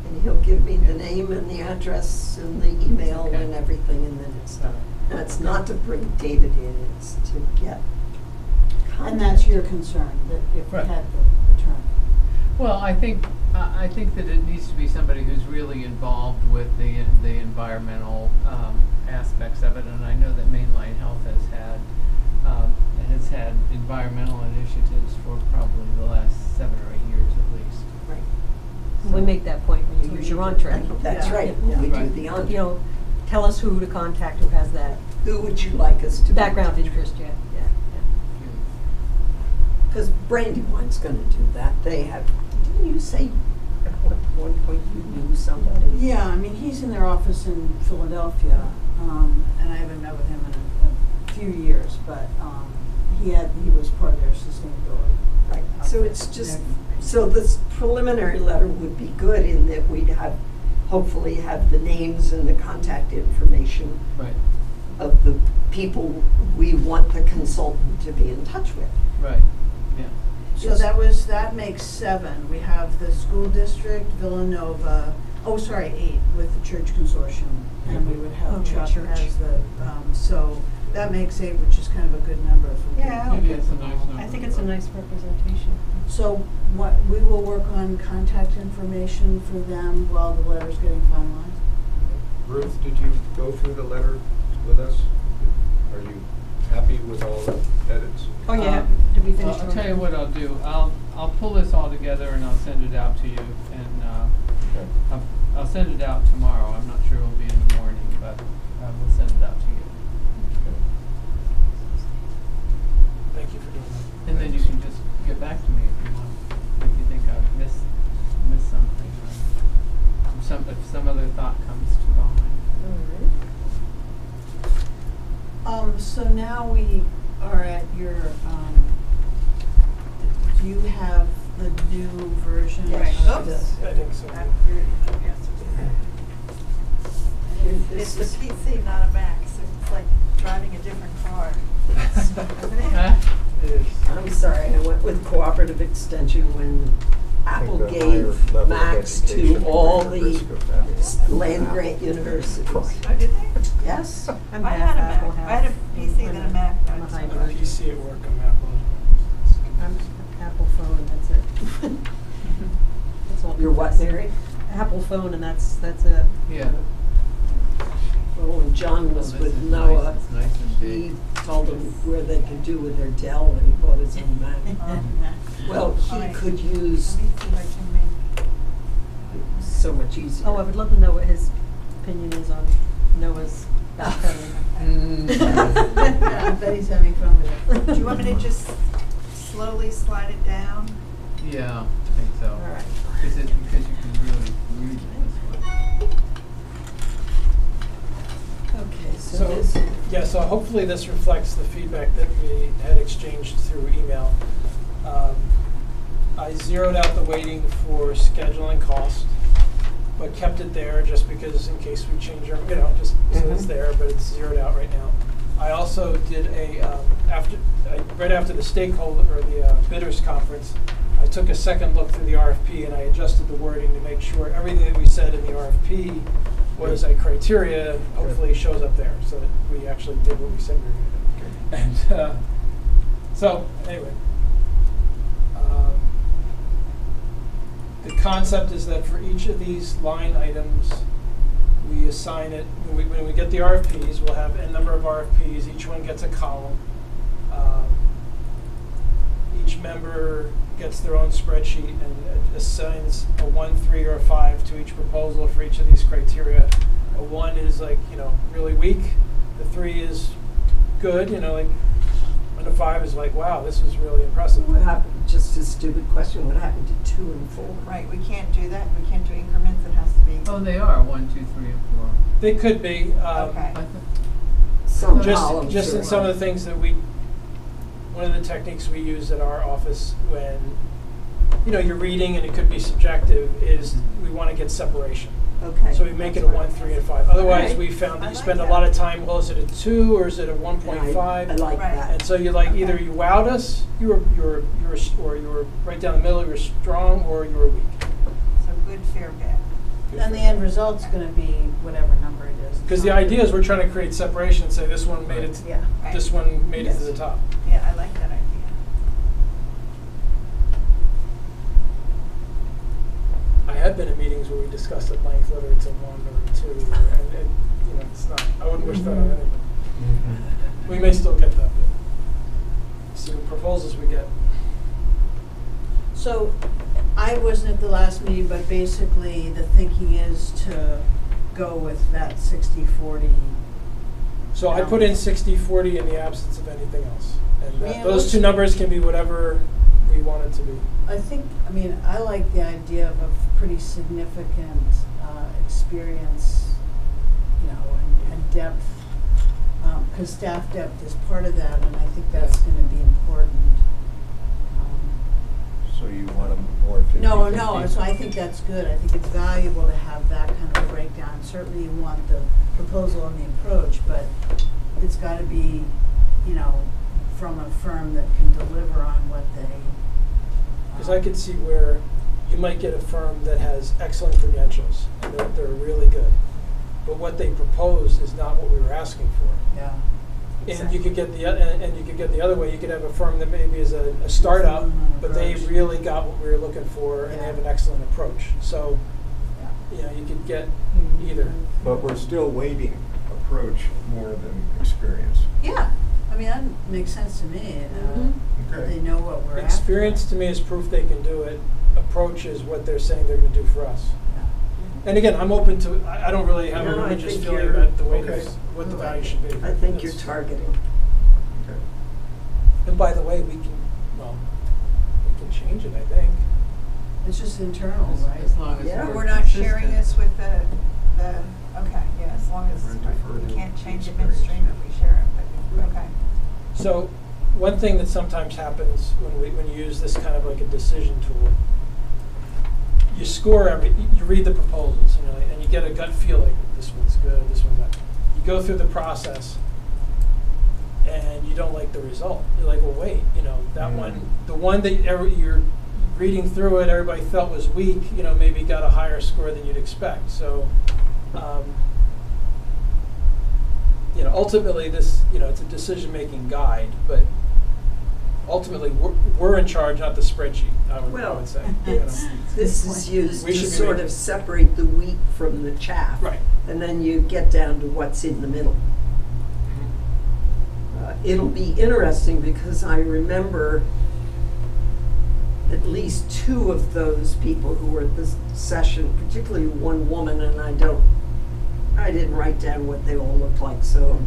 And he'll give me the name and the address and the email Okay. and everything, and then it's done. And it's not to bring David in, it's to get contact. and that's your concern, that if we Right. had the attorney. Well, I think that it needs to be somebody who's really involved with the environmental aspects of it, and I know that Mainline Health has had environmental initiatives for probably the last 7 or 8 years at least. Right. We make that point when you use your entree. That's Yeah. right, Yeah. we do Right. the entree. You know, tell us who to contact who has that Who would you like us to be in background touch with? interest, yeah. Because Brandywine's gonna do that. They have, didn't you say at one point you knew somebody? Yeah, I mean, he's in their office in Philadelphia, and I haven't met with him in a few years, but he was part of their sustainability. Right, so it's just, so this preliminary letter would be good in that we'd have, hopefully have the names and the contact information Right, of the people we want the consultant to be in touch with. right, yeah. So that makes 7. We have the school district, Villanova, 8 with the church consortium, and we would Oh, have the Chuck church. as the, so that makes 8, which is kind of a good number if we Yeah, can. Maybe it's a nice number. I think it's a nice representation. So we will work on contact information for them while the letter's getting finalized. Ruth, did you go through the letter with us? Are you happy with all the edits? Oh, yeah, did we finish? I'll tell you what I'll do. I'll pull this all together and I'll send it out to you, and I'll send it out tomorrow. I'm not sure it'll be in the morning, but we'll send it out to you. Thank you for doing that. And then you can just get back to me if you want, if you think I've missed something, or if some other thought comes to mind. So now we are at your, do you have the new version? Right. of Oops. the- I think so. It's the PC, not a Mac, so it's like driving a different car. Huh? It is. I'm sorry, I went with Cooperative Extension when Apple the higher gave level of Macs education to all greater risk the of having land grant universities. Oh, did they? Yes? I'm I half had a Apple, Mac. half- I had a PC I'm then a Mac. I'm a That's hybrid. what I PC at work, I'm Apple. I'm Apple phone, that's it. It's all Your what, confessed. Mary? Apple phone, and that's it. Yeah. Well, when John was Well, this with is Noah, nice. It's nice and he big. told him where they could do with their Dell when he bought his own Mac. Well, he Alright. could use Let me see if I can make. so much easier. Oh, I would love to know what his opinion is on Noah's backpedaling. Yeah, I bet he's having fun with Do it. you want me to just slowly slide it down? Yeah, I think so. All right. Because you can really read this one. Okay, so So, this, yeah, so hopefully this reflects the feedback that we had exchanged through email. I zeroed out the weighting for scheduling cost, but kept it there just because in case we change our, just so it's Mhm. there, but it's zeroed out right now. I also did right after the stakeholder, or the bidders conference, I took a second look through the RFP and I adjusted the wording to make sure everything that we said in the RFP was a criteria, hopefully shows up there, so that we actually did what we said we were going to do. And so, anyway. The concept is that for each of these line items, we assign it, when we get the RFPs, we'll have a number of RFPs, each one gets a column. Each member gets their own spreadsheet and assigns a 1, 3, or a 5 to each proposal for each of these criteria. A 1 is really weak, the 3 is good, and a 5 is wow, this was really impressive. what happened, just a stupid question, what happened to 2 and 4? Right, we can't do that. We can't do increments. It has to be. Oh, they are 1, 2, 3, and 4. They could be. Okay. I think. Some Just columns in are- some of the things that one of the techniques we use at our office when, you're reading and it could be subjective is we want to get separation. Okay. So we make it a 1, 3, and 5. Otherwise, Alright. we found that I you like spend a that. lot of time, well, is it a 2 or is it a 1.5? I like Right. that. And so you Okay. either you wowed us, you were right down the middle, you were strong, or you were weak. So good, fair, bad. And the end result's gonna be whatever number it is. Because the idea is we're trying to create separation and say this one made it, Yeah. Right. this one made it to Yes. the top. Yeah, I like that idea. I have been in meetings where we discussed at length whether it's a 1 or a 2, and it's not. I wouldn't wish that on anybody. We may still get that, but see what proposals we get. So, I wasn't at the last meeting, but basically the thinking is to go with that 60-40. So I put in 60-40 in the absence of anything else, and Yeah, those let's- two numbers can be whatever we want it to be. I like the idea of a pretty significant experience, and depth, because staff depth is part of that, and I think that's Yeah. gonna be important. So you want them more 50/50? No, so I think that's good. I think it's valuable to have that kind of a breakdown. Certainly you want the proposal and the approach, but it's gotta be, from a firm that can deliver on what they. Because I could see where you might get a firm that has excellent credentials and they're really good, but what they propose is not what we were asking for. Yeah. And you could get the other way. You could have a firm that maybe is a startup, but they Approach. really got what we were looking for, and they have an excellent approach. So, Yeah. you could get either. But we're still weighting approach more than experience. Yeah, that makes sense to me. Okay. They know what we're after. Experience to me is proof they can do it. Approach is what they're saying they're going to do for us. Yeah. And again, I'm open to. I don't really have No, a I religious think feeling you're- about the way Okay. what the value should be. I think you're That's- targeting. Okay. And by the way, we can change it. I think. It's just internal, right? As long as Yeah. we're We're not sharing consistent. this with okay, yeah, as long as, We're deferred we to can't change it experience. midstream if we share it, but, okay. So, one thing that sometimes happens when you use this kind of like a decision tool, you score you read the proposals, and you get a gut feel like this one's good, this one's not. You go through the process, and you don't like the result. You're like, well, wait, that one, the one that you're reading through it, everybody felt was weak, maybe got a higher score than you'd expect. So, ultimately this, it's a decision-making guide, but ultimately, we're in charge, not the spreadsheet, I would say. you know. This is used We to should be sort making- of separate the wheat from the chaff. Right. And then you get down to what's in the middle. It'll be interesting because I remember at least two of those people who were at this session, particularly one woman, and I didn't write down what they all looked like, so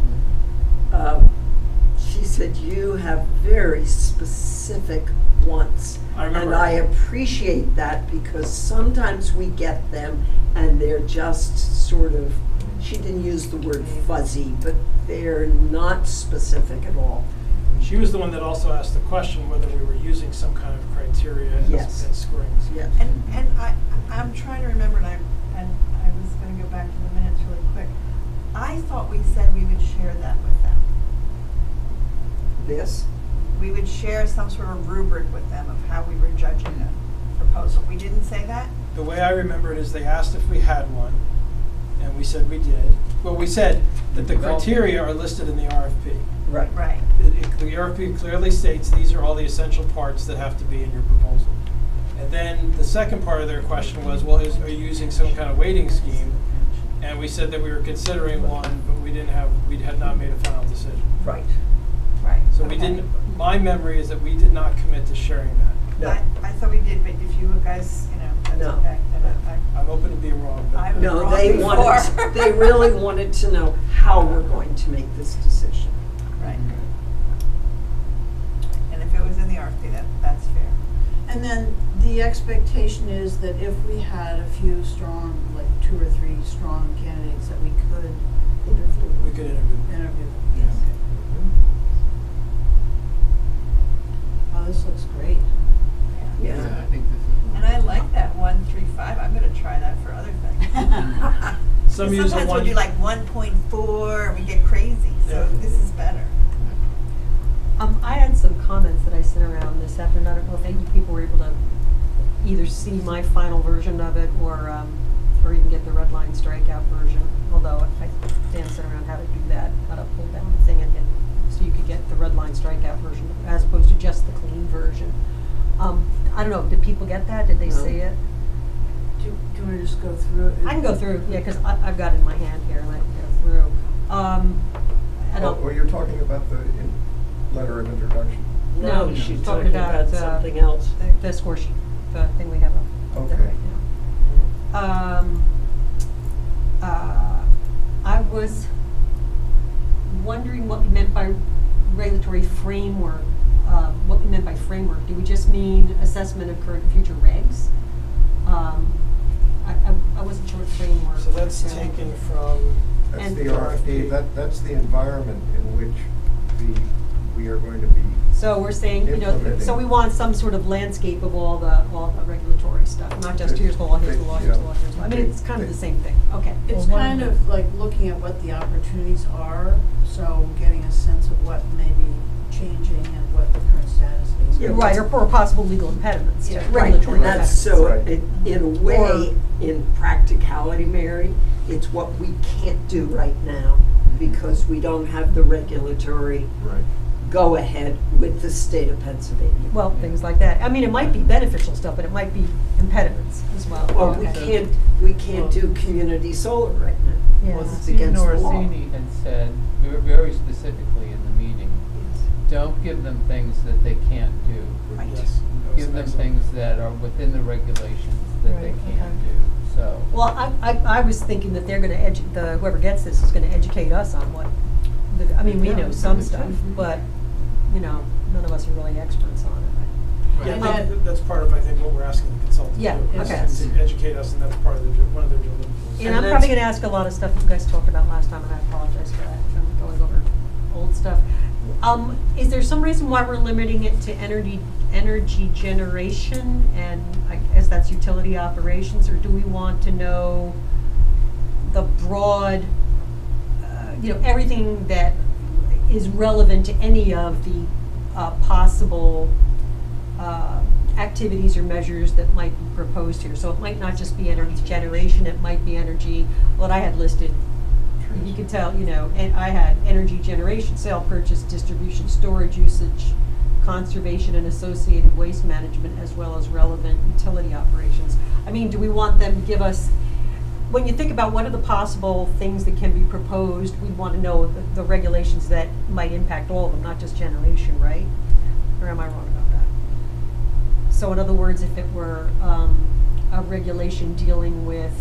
she said, you have very specific wants. I remember. And I appreciate that because sometimes we get them and they're just sort of, she didn't use the word fuzzy, but they're not specific at all. She was the one that also asked the question whether we were using some kind of criteria Yes. and scorings. Yeah. And I'm trying to remember, and I was gonna go back to the minutes really quick. I thought we said we would share that with them. This? We would share some sort of rubric with them of how we were judging the proposal. We didn't say that? The way I remember it is they asked if we had one, and we said we did. Well, we said that the criteria are listed in the RFP. Right. Right. The RFP clearly states these are all the essential parts that have to be in your proposal. And then the second part of their question was, well, are you using some kind of weighting scheme? And we said that we were considering one, but we had not made a final decision. Right. Right. So we Okay. didn't, my memory is that we did not commit to sharing that. No. I thought we did, but if you guys, that's No. okay. Then I'm open to being wrong, but. I've- No, Wrong they before. wanted, they really wanted to know how we're going to make this decision. Right. And if it was in the RFP, that's fair. And then the expectation is that if we had a few strong, like 2 or 3 strong candidates, that we could We could interview. interview. Yes. Oh, this looks great. Yeah. I think this is. And I like that 135. I'm gonna try that for other things. Some use a Sometimes one. we'll do like 1.4 and we get crazy, so Yeah. this is better. I had some comments that I sent around this afternoon. I don't know if any people were able to either see my final version of it or even get the red line strikeout version. Although Dan sent around how to do that, how to pull down the thing and so you could get the red line strikeout version as opposed to just the clean version. I don't know. Did people get that? Did they No. see it? Do you want to just go through it? I can go through, yeah, because I've got it in my hand here and I can go through. I don't. Well, you're talking about the letter of introduction. No, No, she's talking talking about, about something else. The score sheet, the thing we have up there Okay. right now. I was wondering what we meant by regulatory framework. What we meant by framework. Do we just mean assessment of current and future regs? I wasn't sure what framework. So that's was. taken from, That's And- the RFP, that's the environment in which we are going to be. So we're saying, you know, Implementing. so we want some sort of landscape of all the regulatory stuff, not just here's the law, here's the law, here's the law, here's the law. I mean, it's kind of the same thing. Okay. It's kind of like looking at what the opportunities are, so getting a sense of what may be changing and what the current status is. Yeah, Right, or possible legal impediments to Yeah. Right, regulatory and that's impediments. so, Right. in a way, in practicality, Mary, it's what we can't do right now because we don't have the regulatory Right. go-ahead with the state of Pennsylvania. Well, things like that. I mean, it might be beneficial stuff, but it might be impediments as well. Well, Okay. we can't do community solar right now. Yeah. Well, It's Steve against the law. Norosini had said very specifically in the meeting, don't give them things that they can't do. Right. yes. that was Give an them excellent- things that are within the regulations that they Right, can okay. do, so. Well, I was thinking that they're gonna whoever gets this is gonna educate us on what, I mean, we Yeah, know some me too. stuff, but, you know, none of us are really experts on it. Yeah, And that's part of, I think, what we're asking the consultant to do. Yeah, is okay. To educate us, and that's part of one of their deliverables. And And I'm that's- probably gonna ask a lot of stuff you guys talked about last time, and I apologize for that, if I'm going over old stuff. Is there some reason why we're limiting it to energy generation, and I guess that's utility operations, or do we want to know the broad, everything that is relevant to any of the possible activities or measures that might be proposed here? So it might not just be energy generation, it might be energy, what I had listed, you could tell, and I had energy generation, sale, purchase, distribution, storage, usage, conservation and associated waste management, as well as relevant utility operations. I mean, do we want them to give us, when you think about what are the possible things that can be proposed, we want to know the regulations that might impact all of them, not just generation, right? Or am I wrong about that? So in other words, if it were a regulation dealing with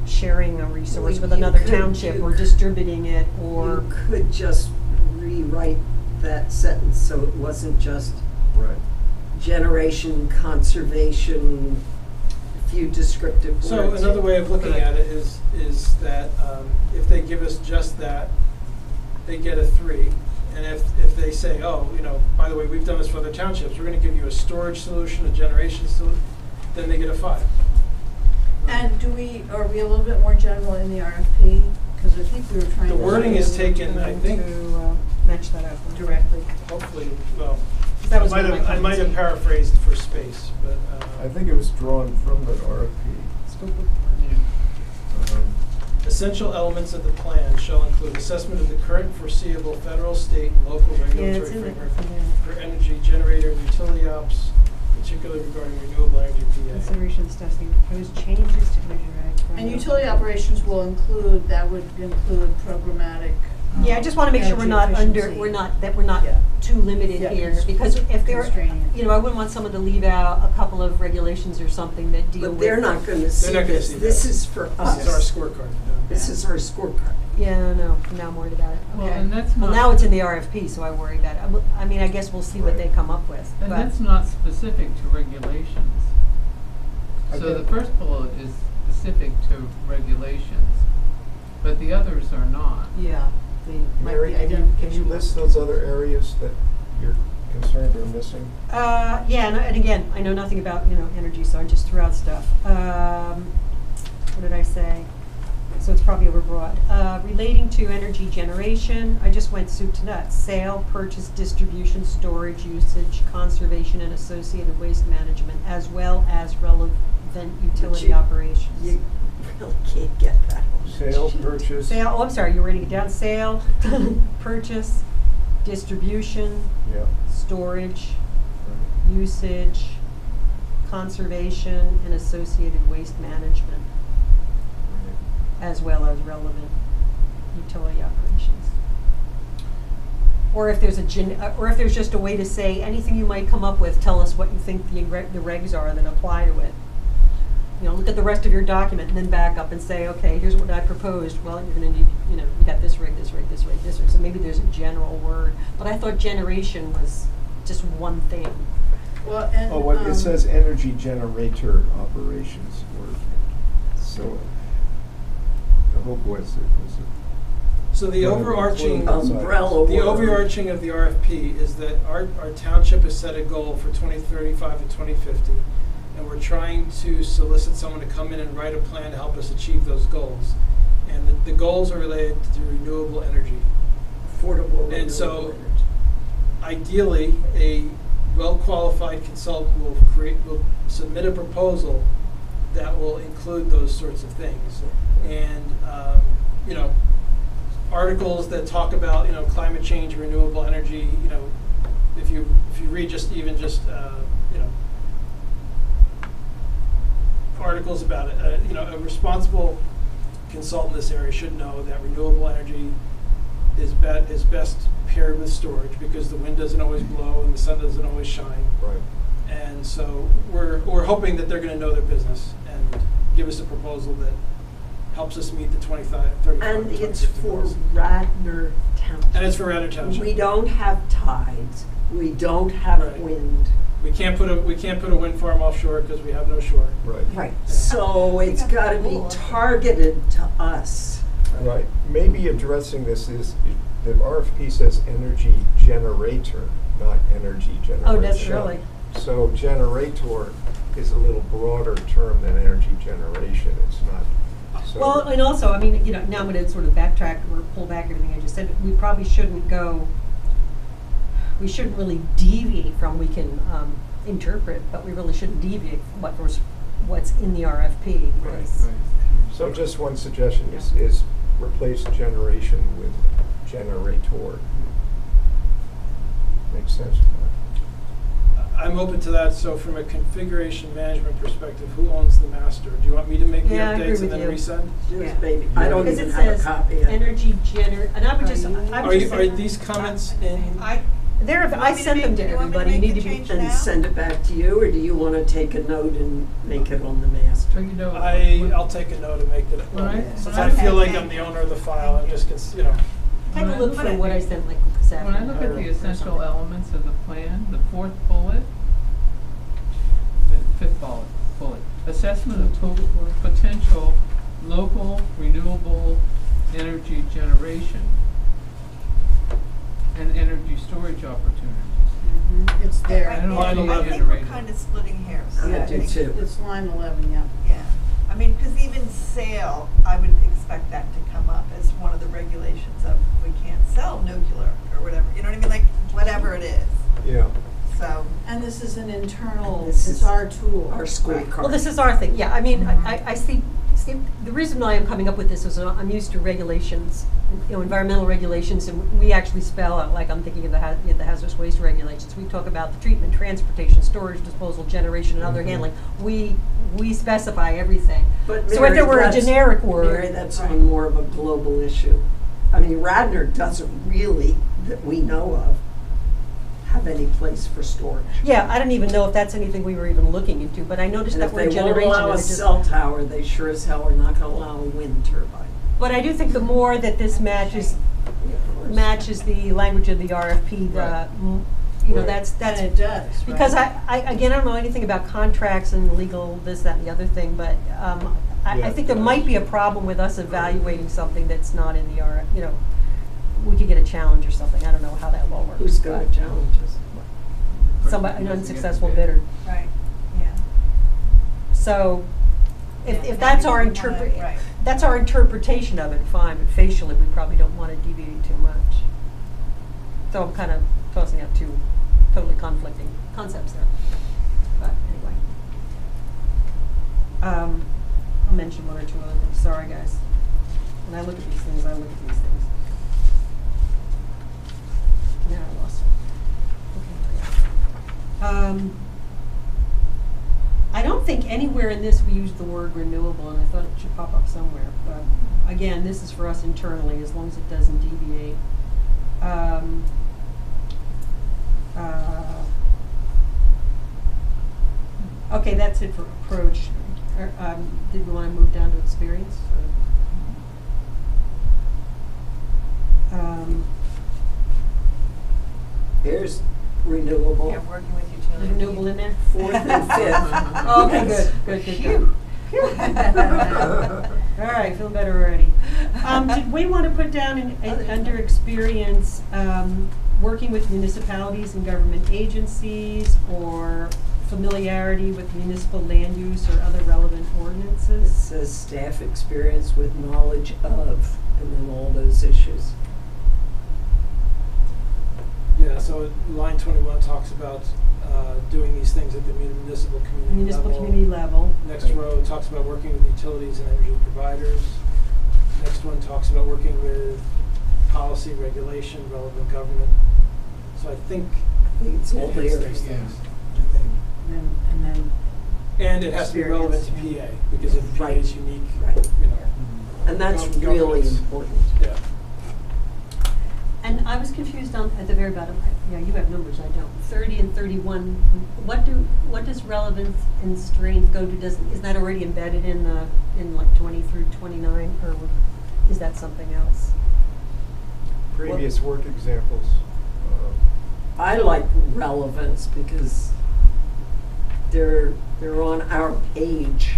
sharing a resource Well, with you another could- township you or could- distributing it, or, You could just rewrite that sentence so it wasn't just Right. generation, conservation, a few descriptive words. So another way of looking at it is that if they give us just that, they get a 3. And if they say, oh, you know, by the way, we've done this for other townships, we're going to give you a storage solution, a generation solution, then they get a 5. And are we a little bit more general in the RFP? Because I think we were trying to. The wording is taken, I think, to match that up Directly. hopefully, well, That was one of my I might have comments. paraphrased for space, but. I think it was drawn from the RFP. Scope of- Essential elements of the plan shall include assessment of the current foreseeable federal, state, and local Yeah, regulatory it's in there. framework Yeah. for energy generator and utility ops, particularly regarding renewable energy PA. Considerations testing, proposed changes to energy reg. And utility operations will include, that would include programmatic. Yeah, I just want to make sure we're energy not under, efficiency. we're not Yeah. too limited Yeah. here, because if they're, Constraining it. you know, I wouldn't want someone to leave out a couple of regulations or something that deal with. But they're not gonna see not gonna this. see This that. is for us. This is our scorecard. This is our scorecard. Yeah, no, now I'm worried about it. Well, Okay. and that's Well, not- now it's in the RFP, so I worry about it. I mean, I guess we'll see what they Right. come up with, And but. that's not specific to regulations. I So get- the first bullet is specific to regulations, but the others are not. Yeah, they might Mary, be can you identification. list those other areas that you're concerned are missing? Yeah, and again, I know nothing about, you know, energy, so I just threw out stuff. What did I say? So it's probably overbroad. Relating to energy generation, I just went soup to nuts. Sale, purchase, distribution, storage, usage, conservation, and associated waste management, as well as relevant utility you- operations. You really can't get that. Sale, purchase. Sale, oh, I'm sorry, you're writing it down. Sale, purchase, distribution, Yeah. storage, Right. usage, conservation, and associated waste management, as well as relevant utility operations. Or if there's or if there's just a way to say, anything you might come up with, tell us what you think the regs are that apply to it. You know, look at the rest of your document and then back up and say, okay, here's what I proposed. Well, you're gonna need, you know, you got this reg, this reg, this reg, this reg. So maybe there's a general word. But I thought generation was just one thing. Well, and. Oh, what, it says energy generator operations, or, so, the hope was it was So the Right. overarching, Umbrella the word. overarching of the RFP is that our township has set a goal for 2035 and 2050, and we're trying to solicit someone to come in and write a plan to help us achieve those goals. And the goals are related to renewable energy. Affordable renewable And so- energy. Ideally, a well-qualified consultant will submit a proposal that will include those sorts of things. And, you know, articles that talk about, you know, climate change, renewable energy, you know, if you read you know, articles about it, you know, a responsible consultant in this area should know that renewable energy is best paired with storage, because the wind doesn't always blow and the sun doesn't always shine. right. And so we're hoping that they're going to know their business and give us a proposal that helps us meet the 35. And it's for Radnor Township. And it's for Radnor Township. We don't have tides. We don't have Right. wind. We can't put a wind farm offshore because we have no shore. Right. Right. So it's got gotta the be rule. targeted to us. Right, maybe addressing this is, the RFP says energy generator, not energy generation. Oh, does it really? So generator is a little broader term than energy generation, it's not, so. Well, and also, I mean, you know, now I'm gonna sort of backtrack or pull back everything I just said. We probably shouldn't really deviate from, we can interpret, but we really shouldn't deviate from what's in the RFP. Right, because- So just one suggestion is replace generation with generator. Makes sense. I'm open to that, so from a configuration management perspective, who owns the master? Do you want me to make the Yeah, I agree updates and with then you. resend? Just maybe, I don't Because even it have a says copy of it. energy and I would just, I would Are just say. these comments in? I, There, You want I me to sent them make- to you want me to everybody, you make need the to be. change? And now? send it back to you, or do you wanna take a note and make it on the master? So you know. I'll take a note and make it, Right. since Okay. I feel like I'm Thank the you. owner of the file, I'm just, you know. Take a look for what I sent like this When I afternoon. look at the or essential something. elements of the plan, the fourth bullet, the fifth bullet, assessment of potential local renewable energy generation and energy storage opportunities. It's there. I don't yeah, want to I think generate we're it. kind of splitting hairs. I do it's- too. It's line 11, yeah. Yeah, I mean, because even sale, I would expect that to come up as one of the regulations of we can't sell nuclear or whatever, you know what I mean, like, whatever it is, Yeah. so. And this is an internal, This it's is our tool. Our scorecard. Well, this is our thing, yeah, I mean, Mhm. I see, the reason why I'm coming up with this is I'm used to regulations, you know, environmental regulations, and we actually spell out, like I'm thinking of the hazardous waste regulations. We talk about the treatment, transportation, storage, disposal, generation, and other Mhm. handling. We specify everything. But So if Mary, there were a that's- generic word. Mary, that's Right. on more of a global issue. I mean, Radnor doesn't really, that we know of, have any place for storage. Yeah, I don't even know if that's anything we were even looking into, but I noticed And that if word they won't generation. allow and a it just- cell tower, they sure as hell are not gonna allow a wind turbine. But I do think the more that this matches the language of the RFP, Right. you know, Right. that's It does, because right? again, I don't know anything about contracts and legal this, that, and the other thing, but I Yeah, think there it might does. be a problem with us evaluating something that's not in the you know, we could get a challenge or something. I don't know how that will all work. Who's gonna challenge us? Somebody, an Person who unsuccessful doesn't get the bidder. Right, yeah. So, if Yeah, that's now our you wanna- right. that's our interpretation of it, fine, but facially, we probably don't want to deviate too much. So I'm kind of tossing out two totally conflicting concepts there. But anyway. I'll mention one or two other things, sorry guys. When I look at these things, I look at these things. Now I lost it. Okay. I don't think anywhere in this we use the word renewable, and I thought it should pop up somewhere. But again, this is for us internally, as long as it doesn't deviate. Okay, that's it for approach. Did we want to move down to experience? Or, Here's renewable. Yeah, working with utilities. renewable in there? Fourth and fifth. Oh, okay, good. All right, feel better already. Did we want to put down under experience, working with municipalities and government agencies, or familiarity with municipal land use or other relevant It ordinances? says staff experience with knowledge of, and then all those issues. Yeah, so line 21 talks about doing these things at the municipal community Municipal level. community level. Next row talks about working with utilities and energy providers. Next one talks about working with policy, regulation, relevant government. So I think I think it's all it hits there. those things, I think. And then, And it has to be relevant to Experience, PA, because if PA Right. is unique, Right. you know. And that's Gov- really governments. important. Yeah. And I was confused on, at the very bottom, yeah, you have numbers, I don't. 30 and 31, what does relevance and strength go to? Is that already embedded in like 20 through 29, or is that something else? Previous work examples. I like relevance because they're on our page.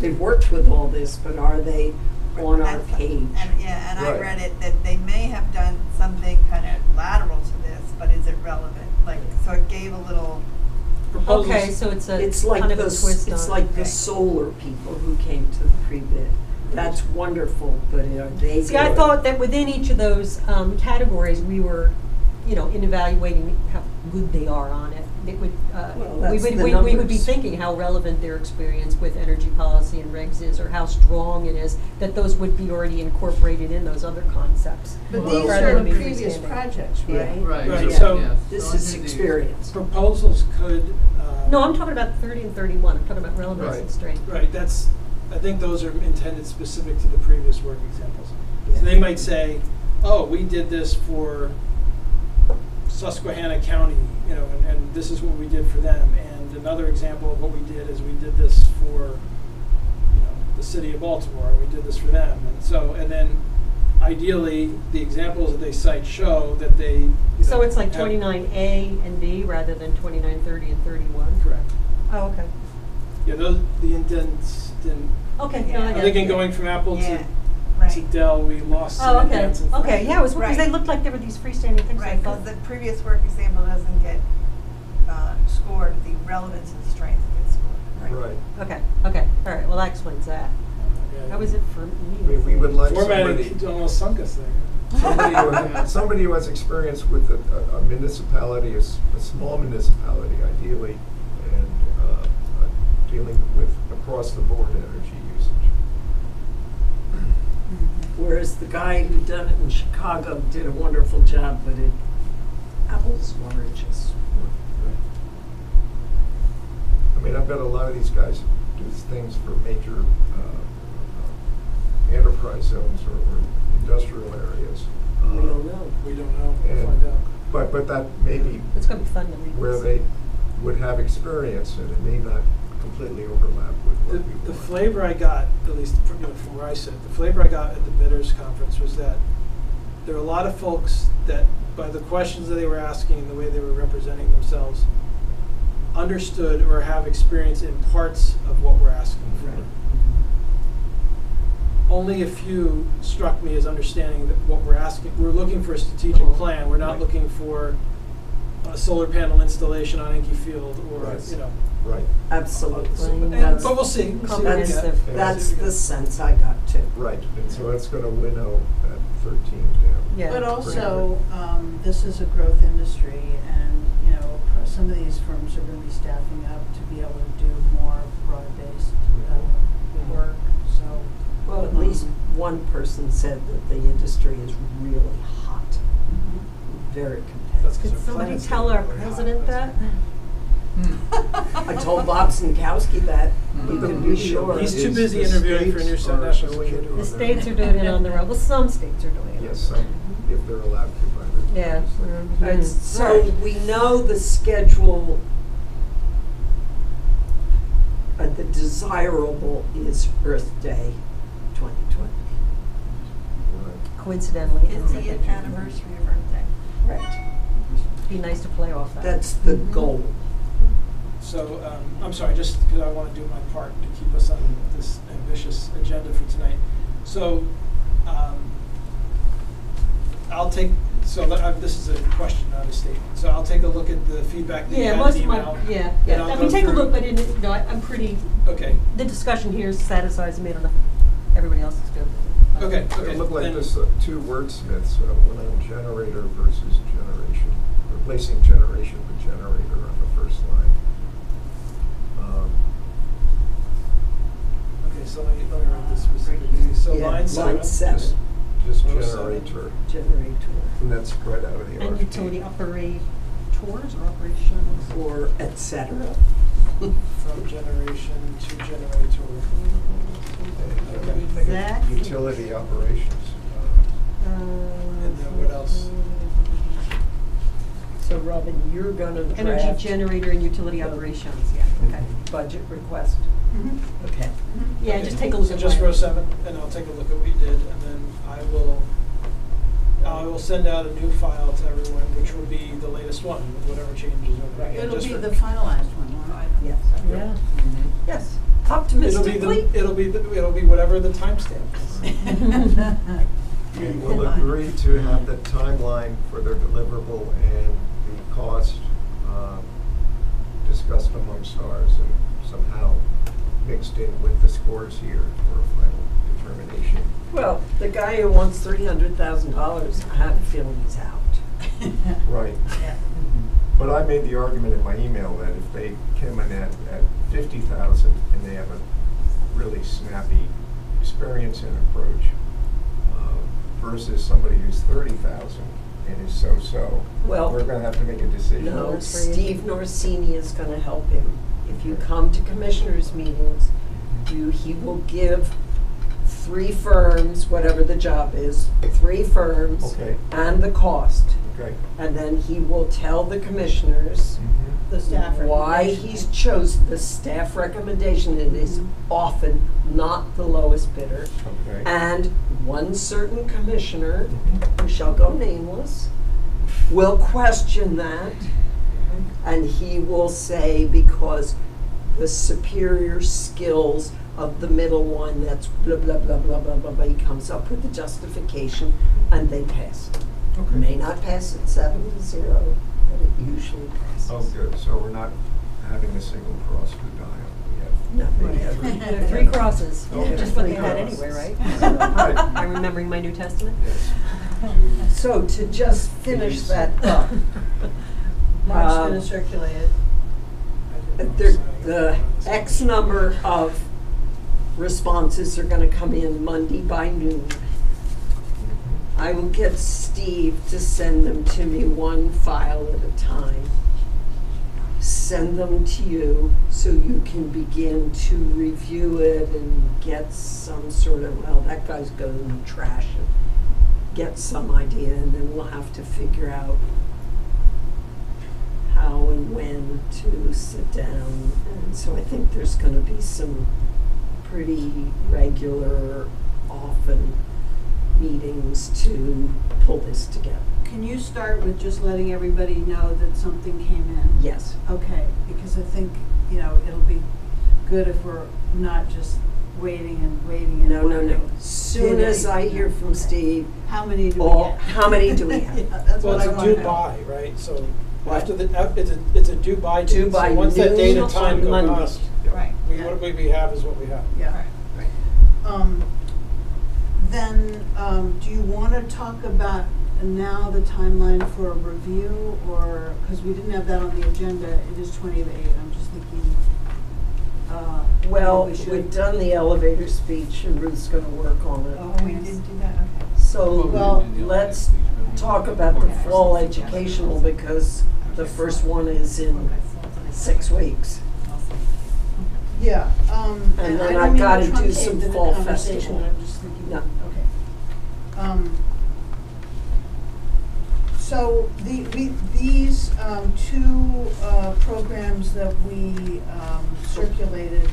They've worked with all this, but are they on our That's- page? And, yeah, and I Right. read it that they may have done something kind of lateral to this, but is it relevant? Like, so it gave a little, Proposals. Okay, so it's a It's like kind of a the, twist on it. it's like the Okay. solar people who came to the pre-bid. That's wonderful, but are they See, I good? thought that within each of those categories, we were, you know, in evaluating how good they are on it, it would, Well, we that's would, the we would be numbers. thinking how relevant their experience with energy policy and regs is, or how strong it is, that those would be already incorporated in those other concepts. But Well, these rather are than be previous freestanding. projects, Yeah. right? Right, Right, yeah, so- yes. This So is under the- experience. Proposals could, No, I'm talking about 30 and 31, I'm talking about relevance Right. and strength. right, I think those are intended specific to the previous work examples. Yeah. So they might say, oh, we did this for Susquehanna County, and this is what we did for them. And another example of what we did is we did this for, the city of Baltimore, and we did this for them. And then ideally, the examples that they cite show that they. So it's like have- 29A and B rather than 29, 30, and 31? Correct. Oh, okay. Yeah, the indents didn't, Okay, Yeah. no, I I get think in it. going from Apple Yeah, to right. Dell, we lost Oh, some okay, indents. and okay, things. yeah, it was, because they Right. looked like they were these freestanding things, I Right, thought. because the previous work example doesn't get scored, the relevance and strength gets scored. Right. Okay, okay, all right, well, that explains that. Yeah. That was it for me. We would like Formatting somebody, almost sunk us there. somebody who has experience with a municipality, a small municipality ideally, and dealing with across-the-board energy usage. Whereas the guy who done it in Chicago did a wonderful job, but apples and oranges. I mean, I bet a lot of these guys do things for major enterprise zones or industrial areas. We don't know. We don't know, we'll And- find out. But that may be It's gonna be fun to read where this. they would have experience, and it may not completely overlap with what we want. The flavor I got, at least from where I sit, the flavor I got at the bidders conference was that there are a lot of folks that, by the questions that they were asking and the way they were representing themselves, understood or have experience in parts of what we're asking for. Right. Only a few struck me as understanding that what we're asking, we're looking for a strategic plan, we're not Right. looking for a solar panel installation on Inky Field or, Right. But Right, Absolutely. we'll see, we'll see what we get. Comprehensive. That's the sense I got too. right, and so it's gonna winnow that 13 down. Yeah. But also, this is a growth industry, and, some of these firms are really staffing up to be able to do more broad-based work, so. Well, at least one person said that the industry is really hot, very That's 'cause competitive. Did our somebody plants tell get our really hot, president that? I told Bob Zinkowski that, you Mhm. can be sure. He's too Is busy the interviewing for a new states national are doing security. it The on states are doing it on their own, well, some states are doing it. Yes, some, if they're allowed to by the. Yeah. Right, so we know the schedule, the desirable is Earth Day 2020. Right. Coincidentally, it It's ends the at that. anniversary of Earth Day. Right. Be nice to play off that. That's the Mhm. goal. So, I'm sorry, just because I want to do my part to keep us on this ambitious agenda for tonight. So, I'll take, this is a question, not a statement. So I'll take a look at the feedback that you Yeah, had most in of my, email. yeah, and yeah. I'll I go mean, take a through- look, but I'm pretty, Okay, the discussion here satisfies me, I don't know if everybody else is good. okay, okay. It looked like then- this, two wordsmiths, one on generator versus generation, replacing generation with generator on the first line. Okay, so let me write this specifically. So Yeah, line seven. line seven. Just Oh, generator, Generator, and that's spread out of the RFP. And utility operators or operations. or et cetera. From generation to generator. Okay. Exactly. Utility operations. And then what else? So Robin, you're gonna draft. Energy generator and utility operations, yeah, okay. Budget request, Mm-hmm. okay. Yeah, Okay, just take a look so at just mine. row 7, and I'll take a look at what you did, and then I will send out a new file to everyone, which will be the latest one with whatever changes are there. It'll Just be for- the finalized one, right? Yes. Yeah, yes, It'll optimistically. be whatever the timestamp is. We will agree to have the timeline for their deliverable and the cost discussed amongst ours and somehow mixed in with the scores here for a final determination. Well, the guy who wants $300,000, I have a feeling he's out. Right. Yeah. But But I made the argument in my email that if they came in at 50,000 and they have a really snappy experience and approach, versus somebody who's 30,000 and is so-so, Well, we're gonna have to make a decision. No, Works for you. Steve Norsini is gonna help him. If you come to commissioners' meetings, he will give 3 firms, whatever the job is, 3 firms, Okay. and the cost. Okay. And then he will tell the commissioners The staff why recommendation. he's chosen the staff recommendation. It is often not the lowest bidder. Okay. And one certain commissioner, who shall go nameless, will question that. And he will say, because the superior skills of the middle one, that's blah, blah, blah, blah, blah, blah, blah, he comes up with the justification, and they pass it. Okay. May not pass it 7-0, but it usually passes. Oh, good, so we're not having a single cross to die on. No, We have we have 3 crosses, Okay. just what they 3 had crosses. anyway, Right. right? I'm remembering my New Testament. Yes. So to just finish that up, Mark's Um, gonna circulate it. the X number of responses are gonna come in Monday by noon. I will get Steve to send them to me one file at a time. Send them to you so you can begin to review it and get some sort of, well, that guy's going in the trash, and get some idea, and then we'll have to figure out how and when to sit down. And so I think there's gonna be some pretty regular, often meetings to pull this together. Can you start with just letting everybody know that something came in? Yes. Okay, because I think, it'll be good if we're not just waiting and waiting and No, no, no. wondering, Soon as I hear from Okay. Steve, how many do we all, get? how many do we have? Yeah, that's Well, what I it's a wanna due know. by, right? So What? after it's a due by date. Due by So once that date noon and time on go Monday. past, Right. what we have is what we have. Yeah. Then, do you wanna talk about now the timeline for a review, or, cause we didn't have that on the agenda, it is 20 to 8, I'm just thinking, Well, we should. we've done the elevator speech and Ruth's gonna work on it. Oh, we did do that, okay. So, Well, let's talk about the fall educational, because the first one is in 6 weeks. Yeah, And and then I I've don't mean gotta to do truncate some the fall conversation, festival. I'm just thinking, No. okay. So these 2 programs that we circulated,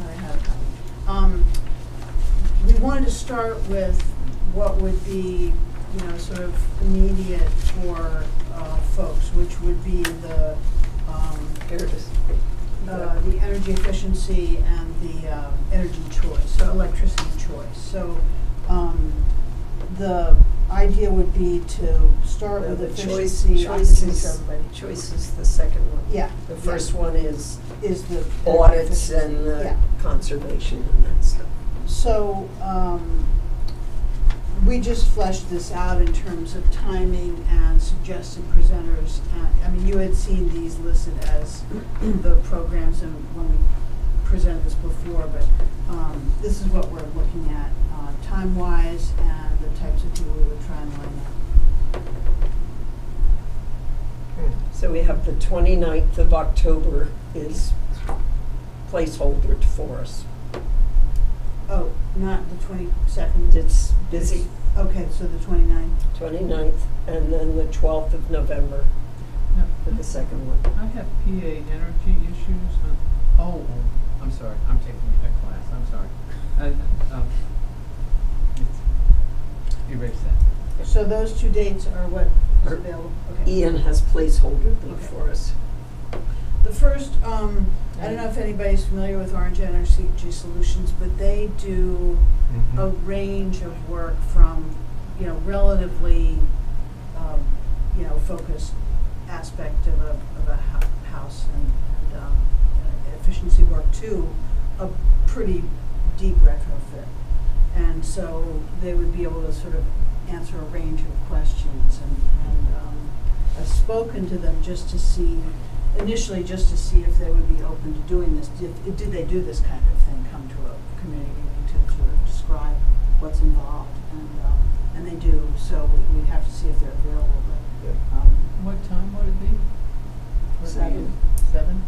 I have a copy. We wanted to start with what would be, sort of immediate for folks, which would be the Here it is. the energy efficiency and the energy choice, so electricity choice. So the idea would be to start with The efficiency. I can choice do it for is, everybody. choice is the second one. Yeah. The first one is Is the energy audits efficiency. and Yeah. conservation and that stuff. So, we just fleshed this out in terms of timing and suggested presenters. I mean, you had seen these listed as the programs and when we presented this before, but this is what we're looking at time-wise and the types of people we would try and line up. So we have the 29th of October is placeholder for us. Oh, not the 22nd? It's busy, Okay, so the 29th. 29th, and then the 12th of November No, for the second one. I have PA energy issues. Oh, I'm sorry. I'm taking a class. I'm sorry. Erase that. So those 2 dates are what is Are- available? Okay. Ian has placeholdered them Okay. for us. The first, I don't know if anybody's familiar with Orange Energy Solutions, but they do a range of work from, relatively, focused aspect of a house and efficiency work to a pretty deep retrofit. And so they would be able to sort of answer a range of questions and I've spoken to them just to see, initially just to see if they would be open to doing this. Did they do this kind of thing, come to a community meeting to sort of describe what's involved? And they do, so we have to see if they're available, but, What time would it be? Would it be 7?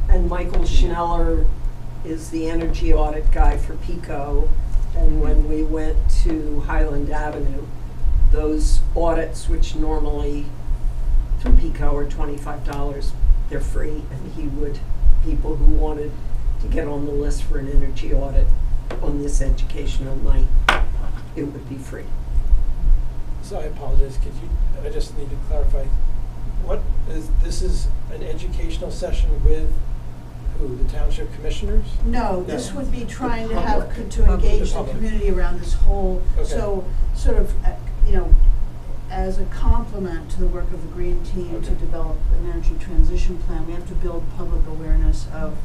And Michael Schneller is the energy audit guy for PICO. And when we went to Highland Avenue, those audits, which normally through PICO are $25, they're free. And he would, people who wanted to get on the list for an energy audit on this educational night, it would be free. So I apologize, I just need to clarify, this is an educational session with who, the township commissioners? no, this would be trying to The have, public. to engage the public. community around this whole, Okay. so, sort of, as a complement to the work of the Green Team to Okay. develop an energy transition plan, we have to build public awareness of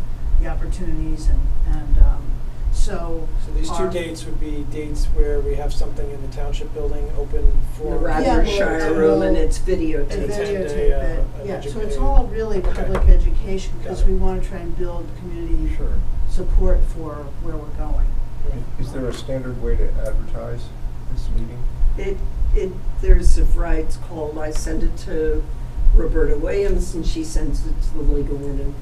the opportunities and so. So these two our- dates would be dates where we have something in the township building open The for. Radnor Yeah, Shire we'll- room and we'll- it's And videotaped. videotape Attend a, it, an yeah, so it's educated- all really Okay. public education, because Got it. we wanna try and build community Sure. support for where we're going. Is there a standard way to advertise this meeting? There's a variety, it's called, I send it to Roberta Williams and she sends it to the League of Women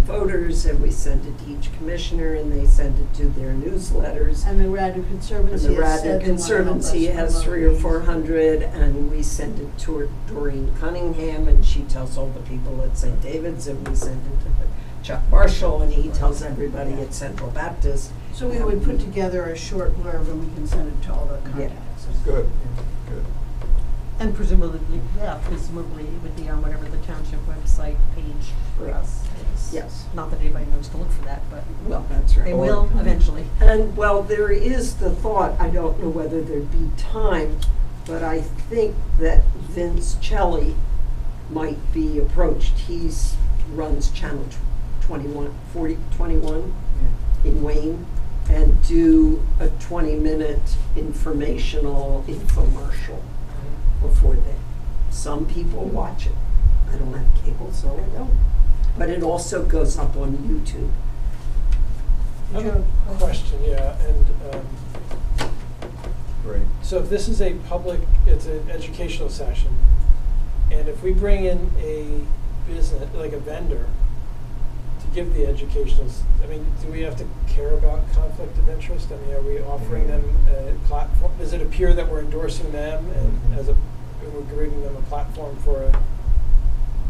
Voters, and we send it to each commissioner and they send it to their newsletters. And the Radnor And Conservancy the has said Radnor they wanna help us Conservancy has promote 300 or these. 400, and we send it to Doreen Cunningham, and she tells all the people at St. David's, and we send it to Chuck Marshall, and he tells everybody at Central Baptist. So we would put together a short blurb and we can send it to all the contacts. Good, good. And presumably it would be on whatever the township website page for us is. Yes. Not that anybody knows to look for that, but Well, that's right. they will eventually. And, well, there is the thought, I don't know whether there'd be time, but I think that Vince Celli might be approached. Runs Channel 21 in Wayne, and do a 20-minute informational infomercial before they. Some people watch it. I don't have cable, so I don't. But it also goes up on YouTube. I have a question, yeah, and, Great. so if this is a public, it's an educational session, and if we bring in a business, like a vendor, to give the I mean, do we have to care about conflict of interest? I mean, are we offering them a platform? Does it appear that we're endorsing them and we're giving them a platform for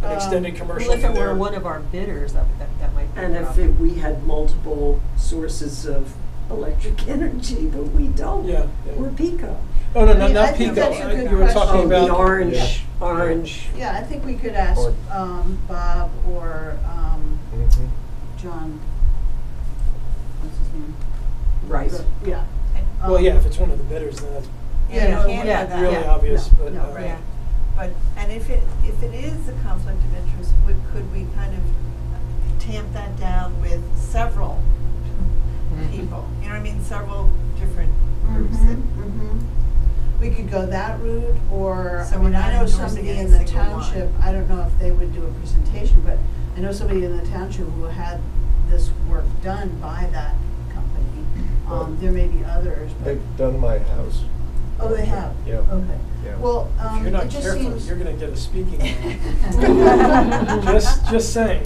an extended commercial? Well, if it for were their- one of our bidders, that might be a And if problem. we had multiple sources of electric energy, but we don't. Yeah, yeah. We're PICO. Oh, no, I mean, I not think Pico. that's a good You were talking Oh, about. the orange, Yeah. orange. Yeah, I think we could ask Or- Bob or Mhm. John, what's his name? Right. Yeah. Well, yeah, if it's one of the bidders, then that's Yeah, no, no, can't yeah, have that. really yeah, obvious, no, but. no, Right. Yeah. But, and if it is a conflict of interest, could we kind of tamp that down with several people? You know what I mean, several different groups that. We could go that route, or, I So mean, we're I not know endorsing somebody any in the single one. township, I don't know if they would do a presentation, but I know somebody in the township who had this work done by that company. There may be others, but, They've done my house. oh, they have? Yeah. Okay. Yeah. Well, If you're not it just careful, seems. you're gonna get a speaking role. Just saying.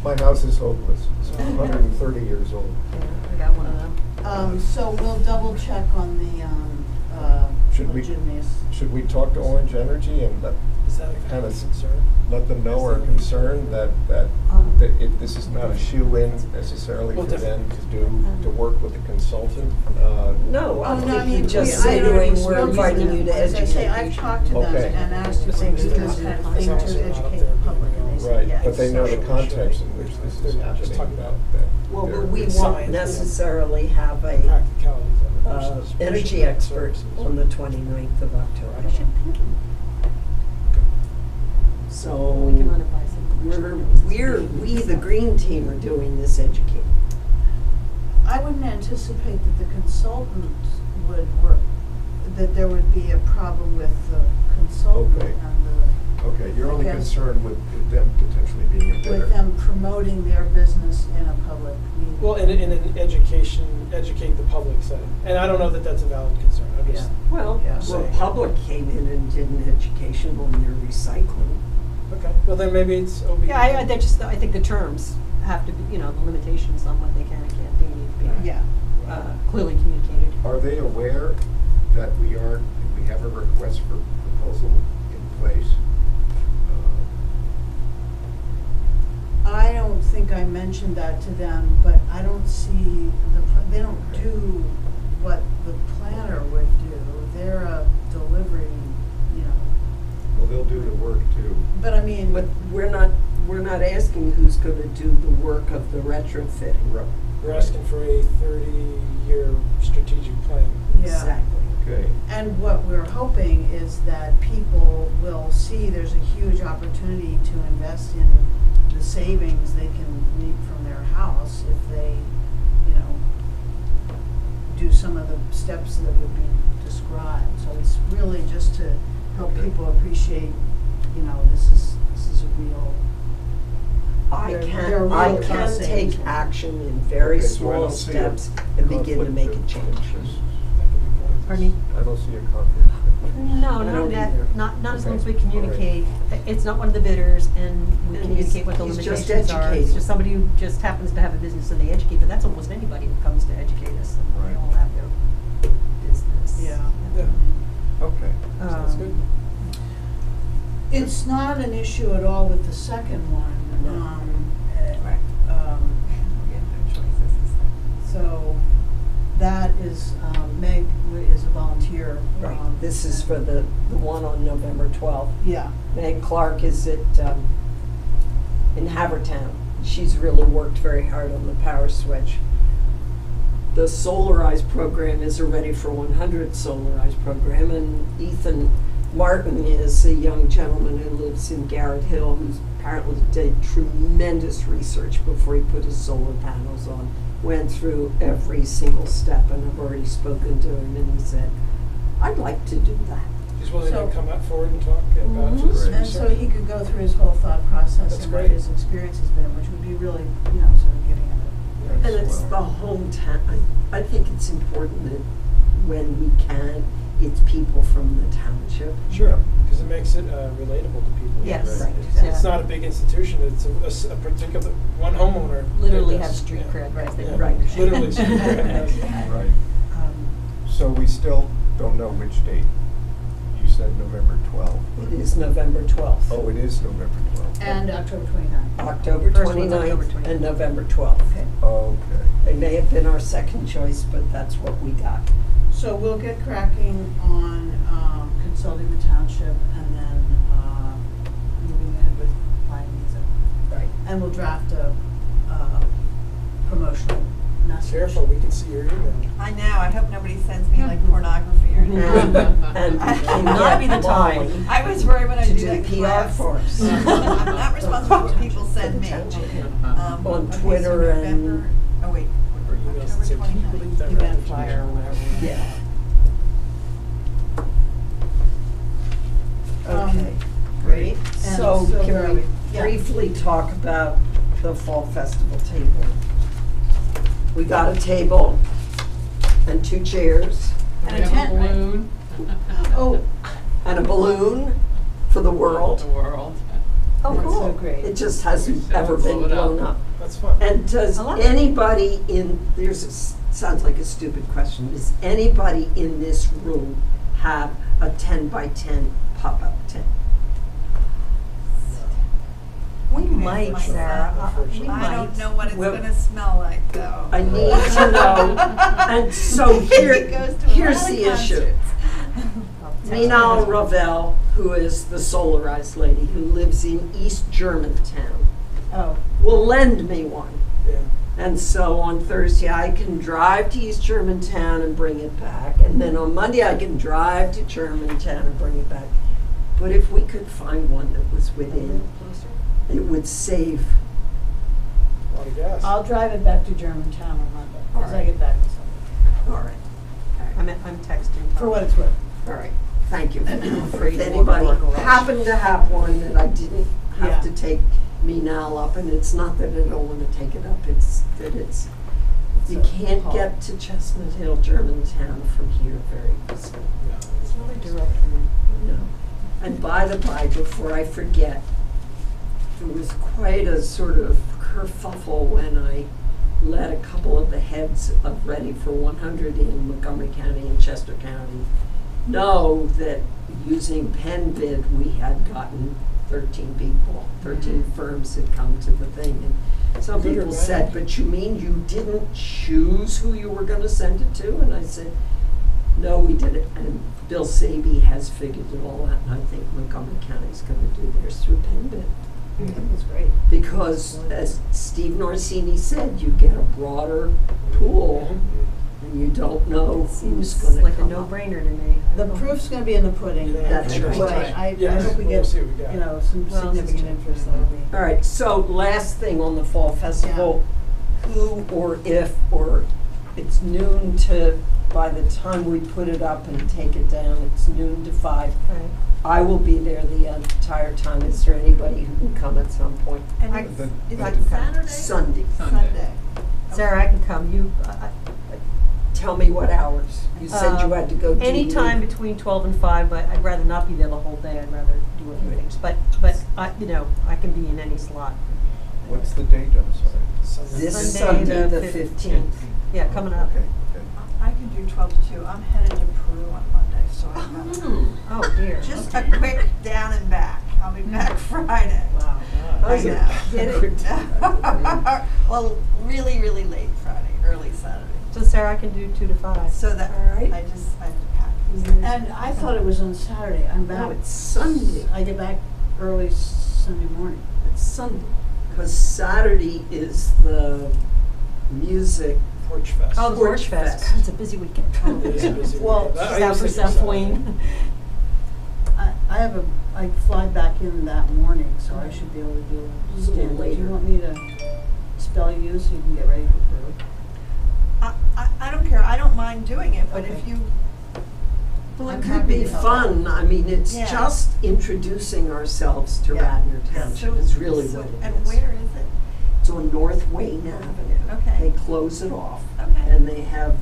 My house is hopeless. It's 130 years old. Yeah, I got one of them. So we'll double check on the, Should we- legitimacy. Should we talk to Orange Energy and Is that a Kind of concern? let them know our concern that this is not a shoe-in necessarily for Well, them to work with a consultant? No, Oh, I no, I think mean, you just I say to already him, we're spoke to inviting them. you to As I educate. say, I've talked to them Okay. and asked if they Same do as this the kind of town. thing It's to also not up educate there the public, being and they Right, said yes. but they know the Social context in issue. which this They're is just happening. talking about Well, they're- but we It's won't science, yeah. necessarily have a practicalities of it versus energy mission expert services. on the 29th of October. I should think. So We can run it by some. we, the Green Team, are doing this educate. I wouldn't anticipate that the consultant would work. that there would be a problem with the consultant Okay. and the, Okay, you're only Again. concerned with them potentially being a bidder. with them promoting their business in a public meeting. Well, in an educate the public setting. And I don't know that that's a valid concern. I'm just, Well, Yeah. Republic came in and did an education on their recycling. okay. Well, then maybe it's OB. Yeah, I think the terms have to be, the limitations on what they can and can't do need to be Yeah. clearly communicated. Are they aware that we have a request for proposal in place? I don't think I mentioned that to them, but I don't see they don't do what the planner would do. They're a delivery, Well, they'll do the work too. but I mean, But we're not asking who's gonna do the work of the retrofitting. Right. We're asking for a 30-year strategic plan. yeah. Exactly. Okay. And what we're hoping is that people will see there's a huge opportunity to invest in the savings they can reap from their house if they, do some of the steps that would be described. So it's really just to help Okay. people appreciate, this is a real. I They're can real cost take savings. action in very Okay, so I small don't see a steps and begin to conflict make a of change. interest. That could be part. Pardon me? I don't see a conflict. No, I not don't that, either. not as Okay. long as we All right. communicate. It's not one of the bidders, and we And communicate what the he's just limitations are. It's educating. just somebody who just happens to have a business and they educate, but that's almost anybody who comes to educate us. And Right. they all have their business. Yeah. Yeah. Okay. Sounds good. It's not an issue at all with the second one. No. Right. We have no choices. So that is, Meg is a volunteer. Right. This is for the one on November 12th. Yeah. Meg Clark is in Havertown. She's really worked very hard on the power switch. The Solarize program is a Ready for 100 Solarize program, and Ethan Martin is a young gentleman who lives in Garrett Hill who's apparently did tremendous research before he put his solar panels on. Went through every single step, and I've already spoken to him, and he said, I'd like to do that. He's willing So- to come out forward and talk about Mhm. his Great. And so research. he could go through his whole thought process That's and what great. his experience has been, which would be really, sort of getting at it. And it's the Well, hometown, I think it's important that when we can, it's people from the township. Sure, because it makes it relatable to people. Yes. Right. It's not a big institution, it's a particular, one homeowner. Literally that have does, street yeah. cred, because they Yeah. don't Right. understand. Literally street cred, yes. Right. So we still don't know which date. You said November 12th. It is November 12th. Oh, it is November 12th. And October 29th. October First one's 29th October 29th. and November 12th. Okay. Okay. They may have been our second choice, but that's what we got. So we'll get cracking on consulting the township and then moving ahead with buying music. Right. And we'll draft a promotional message. Careful, we can see your email. I know, I hope nobody sends me like pornography or anything. And we can Not be get the time. Molly I was worried when I to do do that. 'cause PR I have- for us. I'm not responsible for what people send me. township. On On Twitter and- Oh, wait. Or emails that October say, can you 29th. believe that? Event Raptor flyer or whatever. Yeah. Um, Okay. Great. And So where are can we Yeah. briefly talk about the fall festival table? We got a table and 2 chairs And We a have tent, right? balloon. Oh, and a balloon for the world. The world. Oh, that's cool. so great. It just hasn't We shall ever been blow it up. blown up. That's fun. And does I love it. anybody sounds like a stupid question, does anybody in this room have a 10 by 10 pop-up tent? We You can might, ask Sarah. myself. We I don't might. know what it's Well, gonna smell like though. I need to know, and so He here, goes to a here's lot of the issue. concerts. Mina Ravel, who is the Solarized lady, who lives in East Germantown, Oh, will lend me one. Yeah. And so on Thursday, I can drive to East Germantown and bring it back. And then on Monday, I can drive to Germantown and bring it back. But if we could find one that was within, it would save. A lot of gas. I'll drive it back to Germantown on Monday, All as I right. get back on Sunday. All right. I'm texting Tom. For what it's worth. All right, thank you. If Afraid to walk anybody in our garage. happened to have one that I didn't have Yeah. to take me now up, and it's not that I don't wanna take it up, it's that it's, you It's a can't haul. get to Chestnut Hill, Germantown from here very easily. It's really direct for me. No. And by the by, before I forget, there was quite a sort of kerfuffle when I let a couple of the heads of Ready for 100 in Montgomery County and Chester County know that using Penn bid, we had gotten 13 people, 13 firms had come to the thing. And some Good or people said, bad? but you mean you didn't choose who you were gonna send it to? And I said, no, we did it. And Bill Saby has figured it all out, and I think Montgomery County's gonna do theirs through Penn bid. It's great. Because as Steve Norsini said, you get a broader pool and you don't know who's Seems gonna like a come up. no-brainer to me. I The don't know. proof's gonna be in the pudding. That's Anyway, right. I Yes, hope we we'll get, see what we got. you know, some Well, this is significant true. interest, that'll be. All right, so last thing on the Fall Festival, who or if, or it's noon to, by the time we put it up and take it down, it's noon to 5. Right. I will be there the entire time. Is there anybody who can come at some point? And I- it's, the- is I it can come. Saturday? Sunday. Sunday. Sarah, I can come. You, Tell me what hours. You said you had to go do. Anytime between 12 and 5, but I'd rather not be there the whole day. I'd rather do a few things. But I, you know, I can be in any slot. What's the date, I'm sorry? This Sunday Sunday, the the 15th. Yeah, coming up. Okay, okay. I can do 12 to 2. I'm headed to Peru on Monday, so I've got Oh, dear. just Okay. a quick down and back. I'll be back Friday. Wow. Oh, I yeah. know. Get it? Well, really, really late Friday, early Saturday. So Sarah, I can do 2 to 5. So that, All right. I have to pack. And I thought it was on Saturday. I'm back. No, it's Sunday. I get back early Sunday morning. It's Sunday. Because Saturday is the music. Porch Fest. Oh, the Porch Porch Fest. Fest. God, it's a busy weekend. It is a busy Well, weekend. I She's out was for thinking South Wayne. I fly back in that morning, so I should be able to do A a little stand. Do later. you want me to spell you so you can get ready for Peru? I don't care. I don't mind doing it, but if Okay. you, Well, I'm it could happy be to help. fun. I mean, it's Yeah. just introducing ourselves to Yeah. Radnor Township So- is really so- what it is. And where is it? It's on North Wayne Avenue. Okay. They close it off. Okay. And they have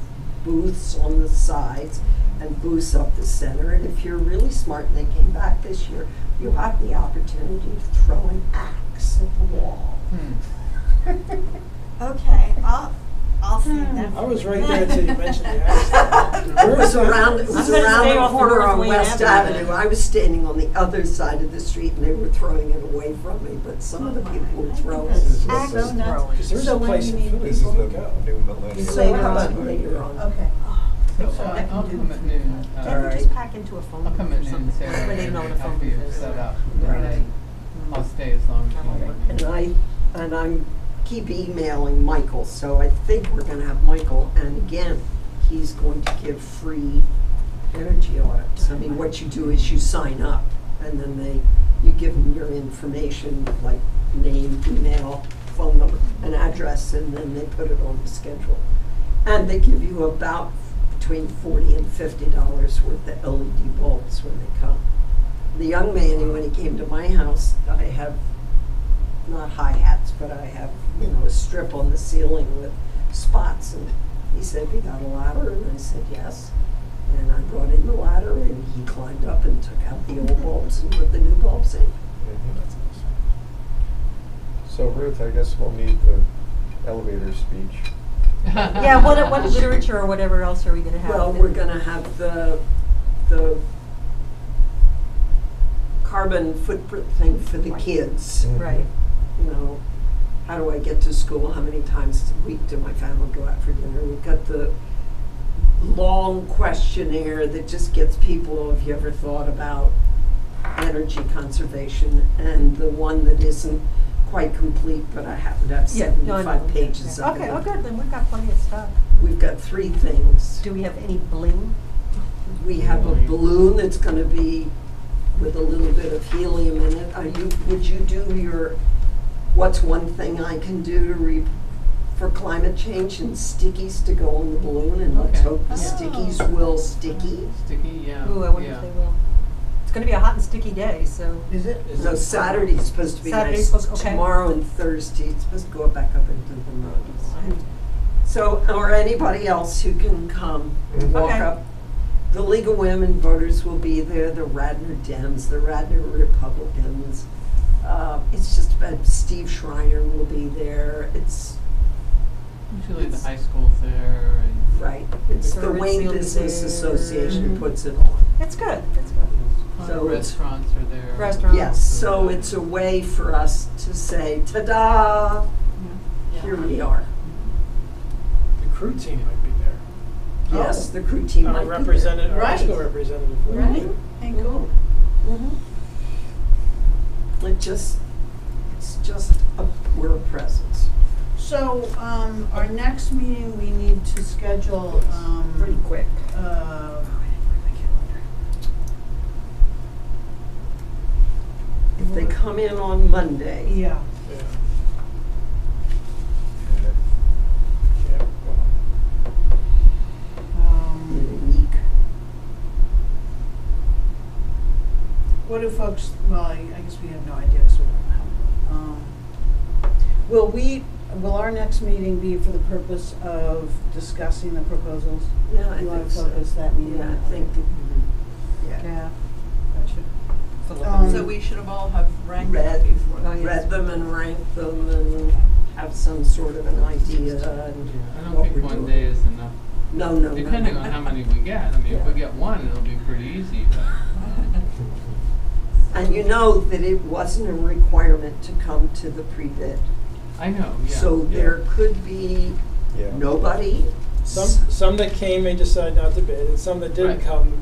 booths on the sides and booths up the center. And if you're really smart, and they came back this year, you have the opportunity to throw an axe at the wall. Okay, I'll see that. I was right there until you mentioned the accent. It was around, it I'm was gonna around stay the off the corner North on Wayne West Avenue. Avenue. I was standing on the other side of the street and they were throwing it away from me, but some of the people were throwing This it. is Axe so nuts. throwing. Because there's So a when place you in need Philly This is people the go. new millennium. So Later how about on. later on? Okay. So So I can I'll do- come at noon. All Can't we right. just pack into a phone I'll booth come or at noon, something? Sarah, Everybody and know what a phone help you booth is. set up. Right. And then I'll stay as long as you need. And I'm keep emailing Michael, so I think we're gonna have Michael, and again, he's going to give free energy audits. I mean, what you do is you sign up, and then you give them your information, like name, email, phone number, and address, and then they put it on the schedule. And they give you about between $40 and $50 worth of LED bulbs when they come. The young man, when he came to my house, I have not hi-hats, but I have, you know, a strip on the ceiling with spots, and he said, "We got a ladder?" And I said, "Yes." And I brought in the ladder, and he climbed up and took out the old bulbs and put the new bulbs in. Mhm. So Ruth, I guess we'll need the elevator speech. Yeah, what literature or whatever else are we gonna have? Well, we're gonna have the carbon footprint thing for the Right. kids. Right. You know, how do I get to school? How many times a week do my family go out for dinner? We've got the long questionnaire that just gets people, have you ever thought about energy conservation? And the one that isn't quite complete, but I happen to have Yeah, no, I know. 75 pages of Okay, it. oh good, then we've got plenty of stuff. We've got 3 things. Do we have any bling? We have a balloon that's gonna be with a little bit of helium in it. Would you do your, what's one thing I can do to for climate change and stickies to go on the balloon, and let's Okay. hope the Oh. stickies will sticky. Sticky, yeah. Ooh, I wonder yeah. if they will. It's gonna be a hot and sticky day, so. Is it? No, Saturday's supposed to be Saturday's nice. supposed- okay. Tomorrow and Thursday, it's supposed to go back up into the mountains. So, or anybody else who can come, walk Okay. up. The League of Women Voters will be there, the Radnor Dems, the Radnor Republicans. It's just about, Steve Schreiner will be there. It's, Usually the high school's there and. right, it's the Currency Wayne will be Business there. Association Mhm. puts it on. It's good, it's good. So it's- Restaurants are there. Restaurants. Yes, so it's a way for us to say, ta-da, here we are. The crew team might be there. Yes, the crew team might Our be there. representative, our high Right. school representative. will be Right. there. Hey, cool. It's just we're a presence. So, our next meeting, we need to schedule, Pretty quick. If they come in on Monday, yeah, Yeah. Yeah, well, in a week, what do folks, well, I guess we have no idea, so we don't know. Will our next meeting be for the purpose of discussing the proposals? yeah, I You wanna think so. focus that meeting? Yeah, I think, yeah. Yeah, that should. Fill up Um, the So meeting. we should have all have ranked Read. it before. Oh, yeah. Read them and rank them and have some sort of an idea and I don't what think we're one doing. day is enough. No. Depending on how many we get. I mean, if we Yeah. get one, it'll be pretty easy, but. And you know that it wasn't a requirement to come to the pre-bid. I know, yeah. So there could be Yeah. nobody. Some that came may decide not to bid, and some that didn't Right. come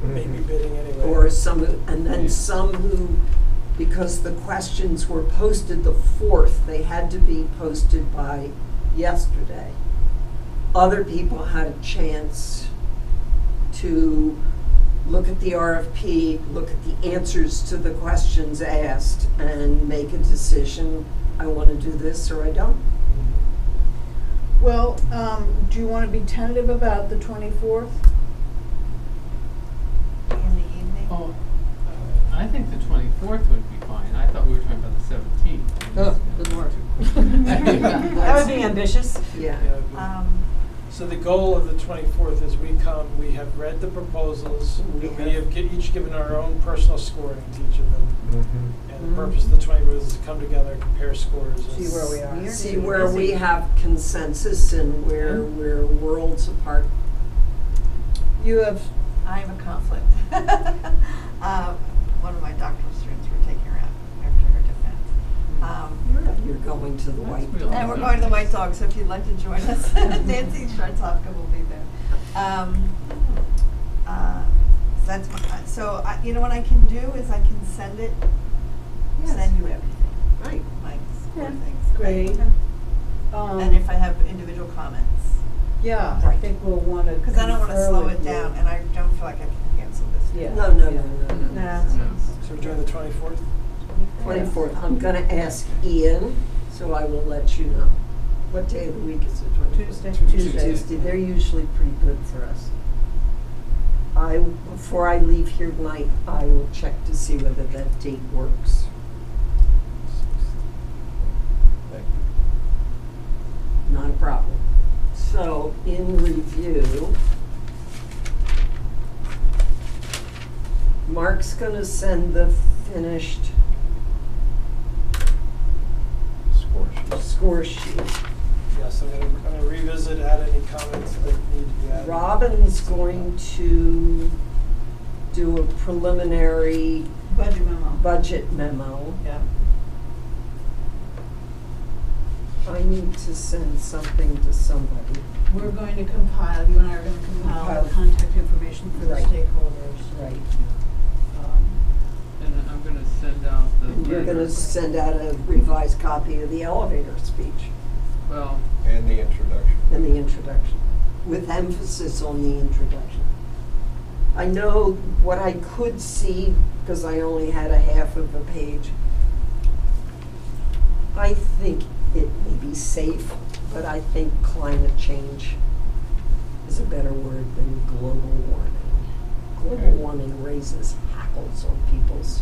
may be Mhm. bidding anyway. Or some, and then Yeah. some who, because the questions were posted the 4th, they had to be posted by yesterday. Other people had a chance to look at the RFP, look at the answers to the questions asked, and make a decision, I want to do this or I don't. Well, do you wanna be tentative about the 24th? In the evening. Oh, I think the 24th would be fine. I thought we were talking about the 17th. Oh, good lord. That would be ambitious. Yeah. Yeah, so the goal of the 24th is we have read the proposals, We and have- we have each given our own personal scoring to each of them. Mhm. And the purpose of the 24th is to come together, compare scores. and- See where we are. See where we have consensus and where we're worlds apart. You have, I have a conflict. One of my doctoral students we're taking her out after her defense. You're going to the That's White real Dog. And we're going to the White Dog, so if you'd like to join us, Nancy Schwarzhofka will be there. So that's you know what I can do is I can send you everything, Right. like score Yeah. things. Great. And if I have individual comments, yeah, I Right. think we'll wanna because I don't want to confer slow with it you. down, and I don't feel like I can cancel this. Yeah. No. Nah. So we're doing the 24th? 24th, I'm gonna ask Ian, so I will let you know. What day of the week is it, 24th? Tuesday. Tuesday, they're usually pretty good for us. Before I leave here tonight, I will check to see whether that date works. Thank Not a problem. So, in review, Mark's gonna send the finished you. score sheet. Yes, I'm gonna revisit, add any comments that need to be added. Robin's going to do a preliminary Budget memo. Yeah. I need to send something to somebody. We're going to compile, you and I are gonna compile Compile. the contact information for the Right. stakeholders. Right. And I'm gonna send out the. And you're gonna letter. send out a revised copy of the elevator speech Well, And the introduction. and the introduction, with emphasis on the introduction. I know what I could see, because I only had a half of a page. I think it may be safe, but I think climate change is a better word than global warming. Global Okay. warming raises hackles on people's,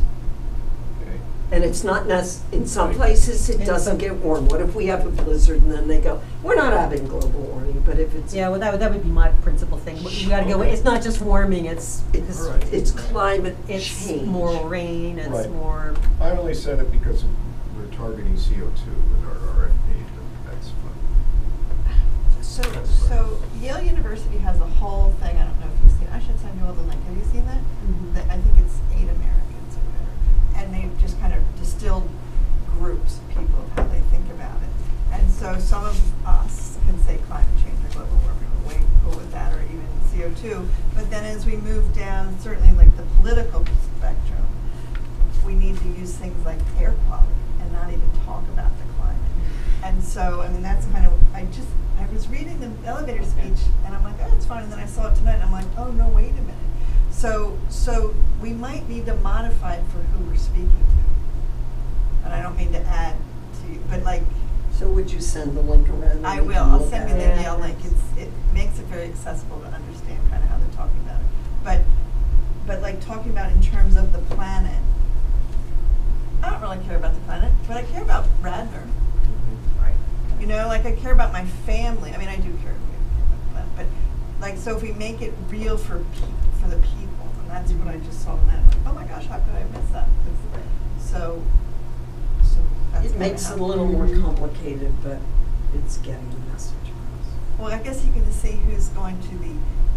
Okay. and it's not in some places it In doesn't some- get warm. What if we have a blizzard and then they go, we're not having global warming, but if it's Yeah, well, that would be my principal thing. We gotta go, Okay. it's not just warming, it's it's, All right. it's climate it's change. more rain, it's Right. more, I only said it because we're targeting CO2 with our RFP, but that's fine. So, That's fine. so Yale University has a whole thing, I don't know if you've seen, I should send you all the link, have you seen that? Mhm. I think it's 8 Americans or whatever, and they've just kind of distilled groups of people of how they think about it. And so some of us can say climate change or global warming, or way cool with that, or even CO2, but then as we move down, certainly like the political spectrum, we need to use things like air quality and not even talk about the climate. And so, I mean, that's kind of, I was reading the elevator speech and I'm like, oh, it's fine. And then I saw it tonight and I'm like, oh, no, wait a minute. So we might need to modify it for who we're speaking to. And I don't mean to add to you, but like, So would you send the link around? and I we will, can I'll look send at you the it? Yale link. It makes it very accessible to understand kind of how they're talking about it. But like talking about in terms of the planet, I don't really care about the planet, but I care about Radnor. Right. You know, like I care about my family. I mean, I do care about the planet, but like, so if we make it real for the people, and that's what I just saw in that, like, oh my gosh, how could I have missed that? So that's It kinda makes how- it a little more complicated, but it's getting the message across. Well, I guess you can see who's going to the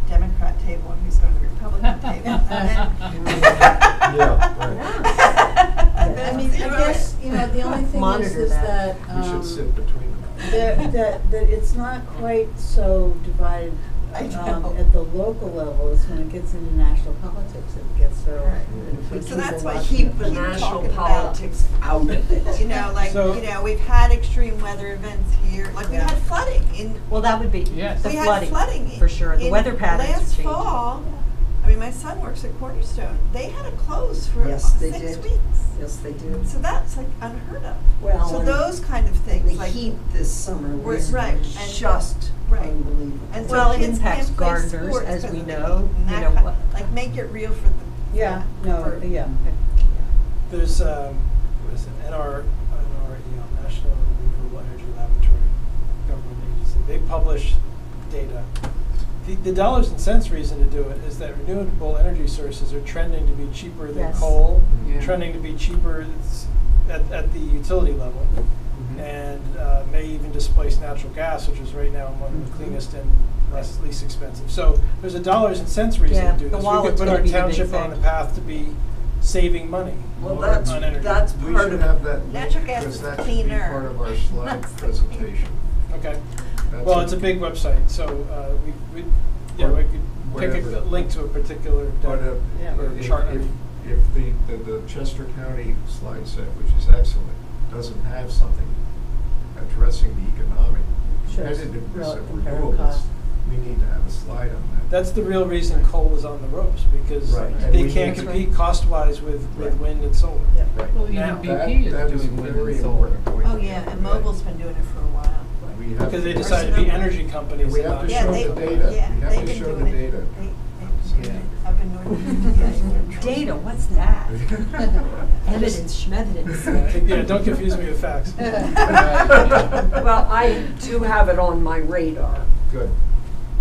Democrat table and who's going to the Republican table. And then Yeah, right. and then I mean, see I about guess, it. you know, the only thing Monitor is that. that, We should sit between them. that it's not quite so divided I know. at the local level as when it gets into national politics, it gets so. Right. So that's why Keep the keep national talking about- politics out of it. You know, like, So- you know, we've had extreme weather events here, like we Yeah. had flooding in, well, that would be Yes. the we had flooding, flooding for sure. The in weather patterns are last changing. fall. I mean, my son works at Cornerstone. They had to close for Yes, they 6 did. weeks. Yes, they do. So that's like unheard of. Well, So and those kind of The things, like, heat this summer was Right, and- just right. unbelievable. and so Well, it kids impacts can't play gardeners, sports as 'cause we of the know, heat and you that know, kind- what- like make it real for the. Yeah, no, for- yeah. There's, what is it, NRE, National Renewable Energy Laboratory, government agency. They publish data. The dollars and cents reason to do it is that renewable energy sources are trending to be cheaper than Yes. coal, Yeah. trending to be cheaper at the utility level, and may even displace natural gas, which is right now one of the cleanest and least expensive. So there's a dollars and cents reason Yeah, to do the this. We wallet's could put gonna our be the big township on the thing. path to be saving money Well, on energy. that's We part should of have that link, Natural gas because is that should be cleaner. part of our slide presentation. Okay. That's Well, it's a big website, so we Or could pick whatever. a link to a particular But Yeah. or chart. I mean. if the Chester County slide set, which is excellent, doesn't have something addressing the economic Shows competitiveness of comparative renewables, cost. we need to have a slide on that. That's the real reason coal is on the ropes, because Right, and they we can't need to- compete cost-wise with Right. wind and solar. Right. Well, Now, even BP is that is a doing wind very and solar. important point. Oh, yeah, and Mobil's been doing it for a while. We have Because they to- decided to be Personal- energy companies. And we and have to not- Yeah, show they, the data. yeah, We have they've to been show doing the it. data. They, Yeah. up in North. Data, what's that? Evidence, schmevidence. Yeah, don't confuse me with facts. Well, I do have it on my radar. Good.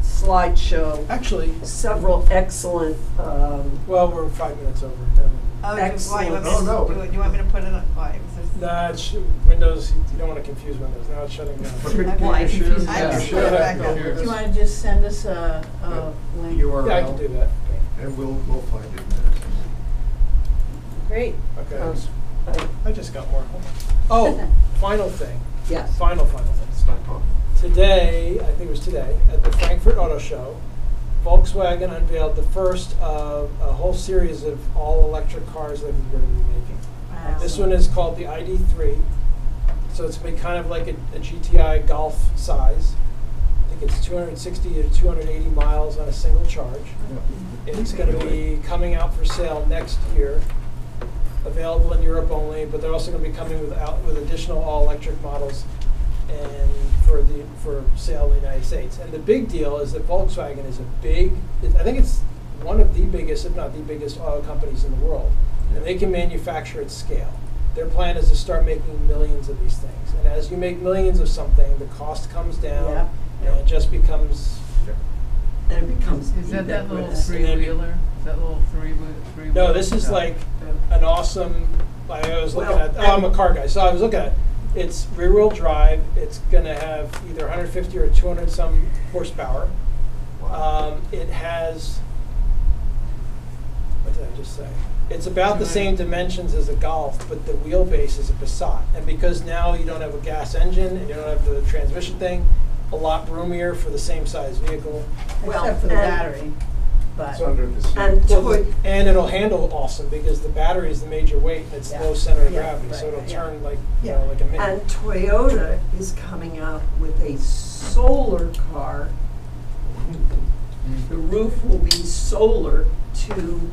Slideshow, Actually, several excellent, well, we're 5 minutes over. Oh, just why, you want me Excellent. to, Oh, no, do but- you want me to put it on, why? Was there- Nah, it's Windows, you don't want to confuse Windows. Now it's shutting down. Okay. Why You should- confuse I you just should put it have back no up. Do Windows. you wanna just send us a link? URL. Yeah, I can do that. And we'll find it in there. Great. Okay. I just got more. Oh, final thing. yes. Final thing. Stop talking. Today, I think it was today, at the Frankfurt Auto Show, Volkswagen unveiled the first of a whole series of all-electric cars that they're going to be making. Wow. This one is called the ID3, so it's made kind of like a GTI Golf size. I think it's 260 to 280 miles on a single charge. It's going to be coming out for sale next year, available in Europe only, but they're also going to be coming with additional all-electric models and for sale in the United States. And the big deal is that Volkswagen is I think it's one of the biggest, if not the biggest, auto companies in the world. And they can manufacture at scale. Their plan is to start making millions of these things. And as you make millions of something, the cost comes down, Yep. and it just becomes. And it becomes Is that little ubiquitous. three-wheeler? Is that little three-wheeler? No, this is like an awesome. I was looking Well, at. I'm a car guy, so I was looking at. It's rear-wheel drive. It's gonna have either 150 or 200 some horsepower. It has. What did I just say? It's about the same dimensions as a Golf, but the wheelbase is a Passat. And because now you don't have a gas engine and you don't have the transmission thing, a lot roomier for the same size vehicle. Well, Except for the and- battery, but. It's under the seat. And toy, And it'll handle awesome because the battery is the major weight and it's Yeah. low center of Yeah, gravity, so right, it'll yeah. turn like Yeah. like a mini. and Toyota is coming out with a solar car. The roof will be solar to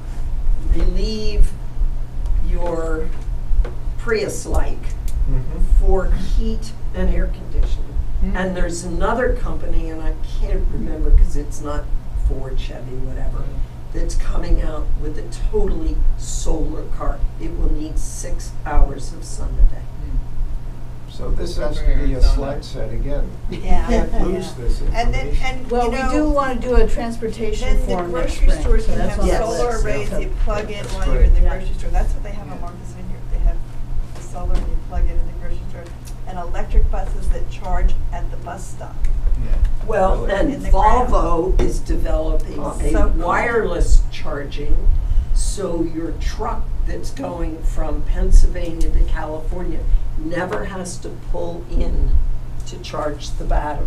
relieve your Prius-like for heat and air conditioning. And there's another company, and I can't remember because it's not Ford, Chevy, whatever, that's coming out with a totally solar car. It will need 6 hours of sun a day. So this has to be a slide set again. Yeah. Can't lose this And then, information. and Well, you we know, do want to do a transportation then the forum next grocery spring, stores so can that's have on the Yes. solar list. arrays, Yeah. you plug in That's while you're in the great. grocery store. That's what they have on Martha's Vineyard. They have the solar and you plug it in the grocery store. And electric buses that charge at the bus stop. Well, Really? and In the ground. Volvo is developing Oh, a so cool. wireless charging, so your truck that's going from Pennsylvania to California never has to pull in to charge the battery.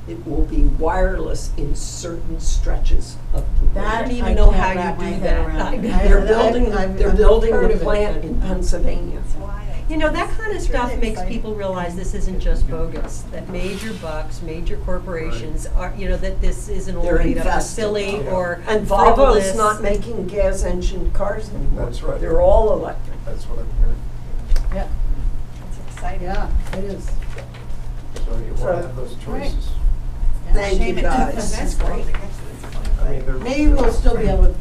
It will be wireless in certain stretches of the That road. I don't even I know can't how you wrap my do head that. around. They're building, I've they're building heard the of it, plant but- in Pennsylvania. That's why I. You know, that kind of It's stuff really makes exciting. people realize this isn't just bogus, that major bucks, major corporations are, you know, that this isn't all They're made up of invested. silly Yeah. or And Volvo's frivolous. not making gas engine cars anymore. That's right. They're all electric. That's what I'm hearing. Yeah, It's exciting. yeah, it is. So you want So- to have those choices. Yeah. Thank you, Shame it took guys. the best one to get to this point, I mean, but- they're. Maybe we'll still be able to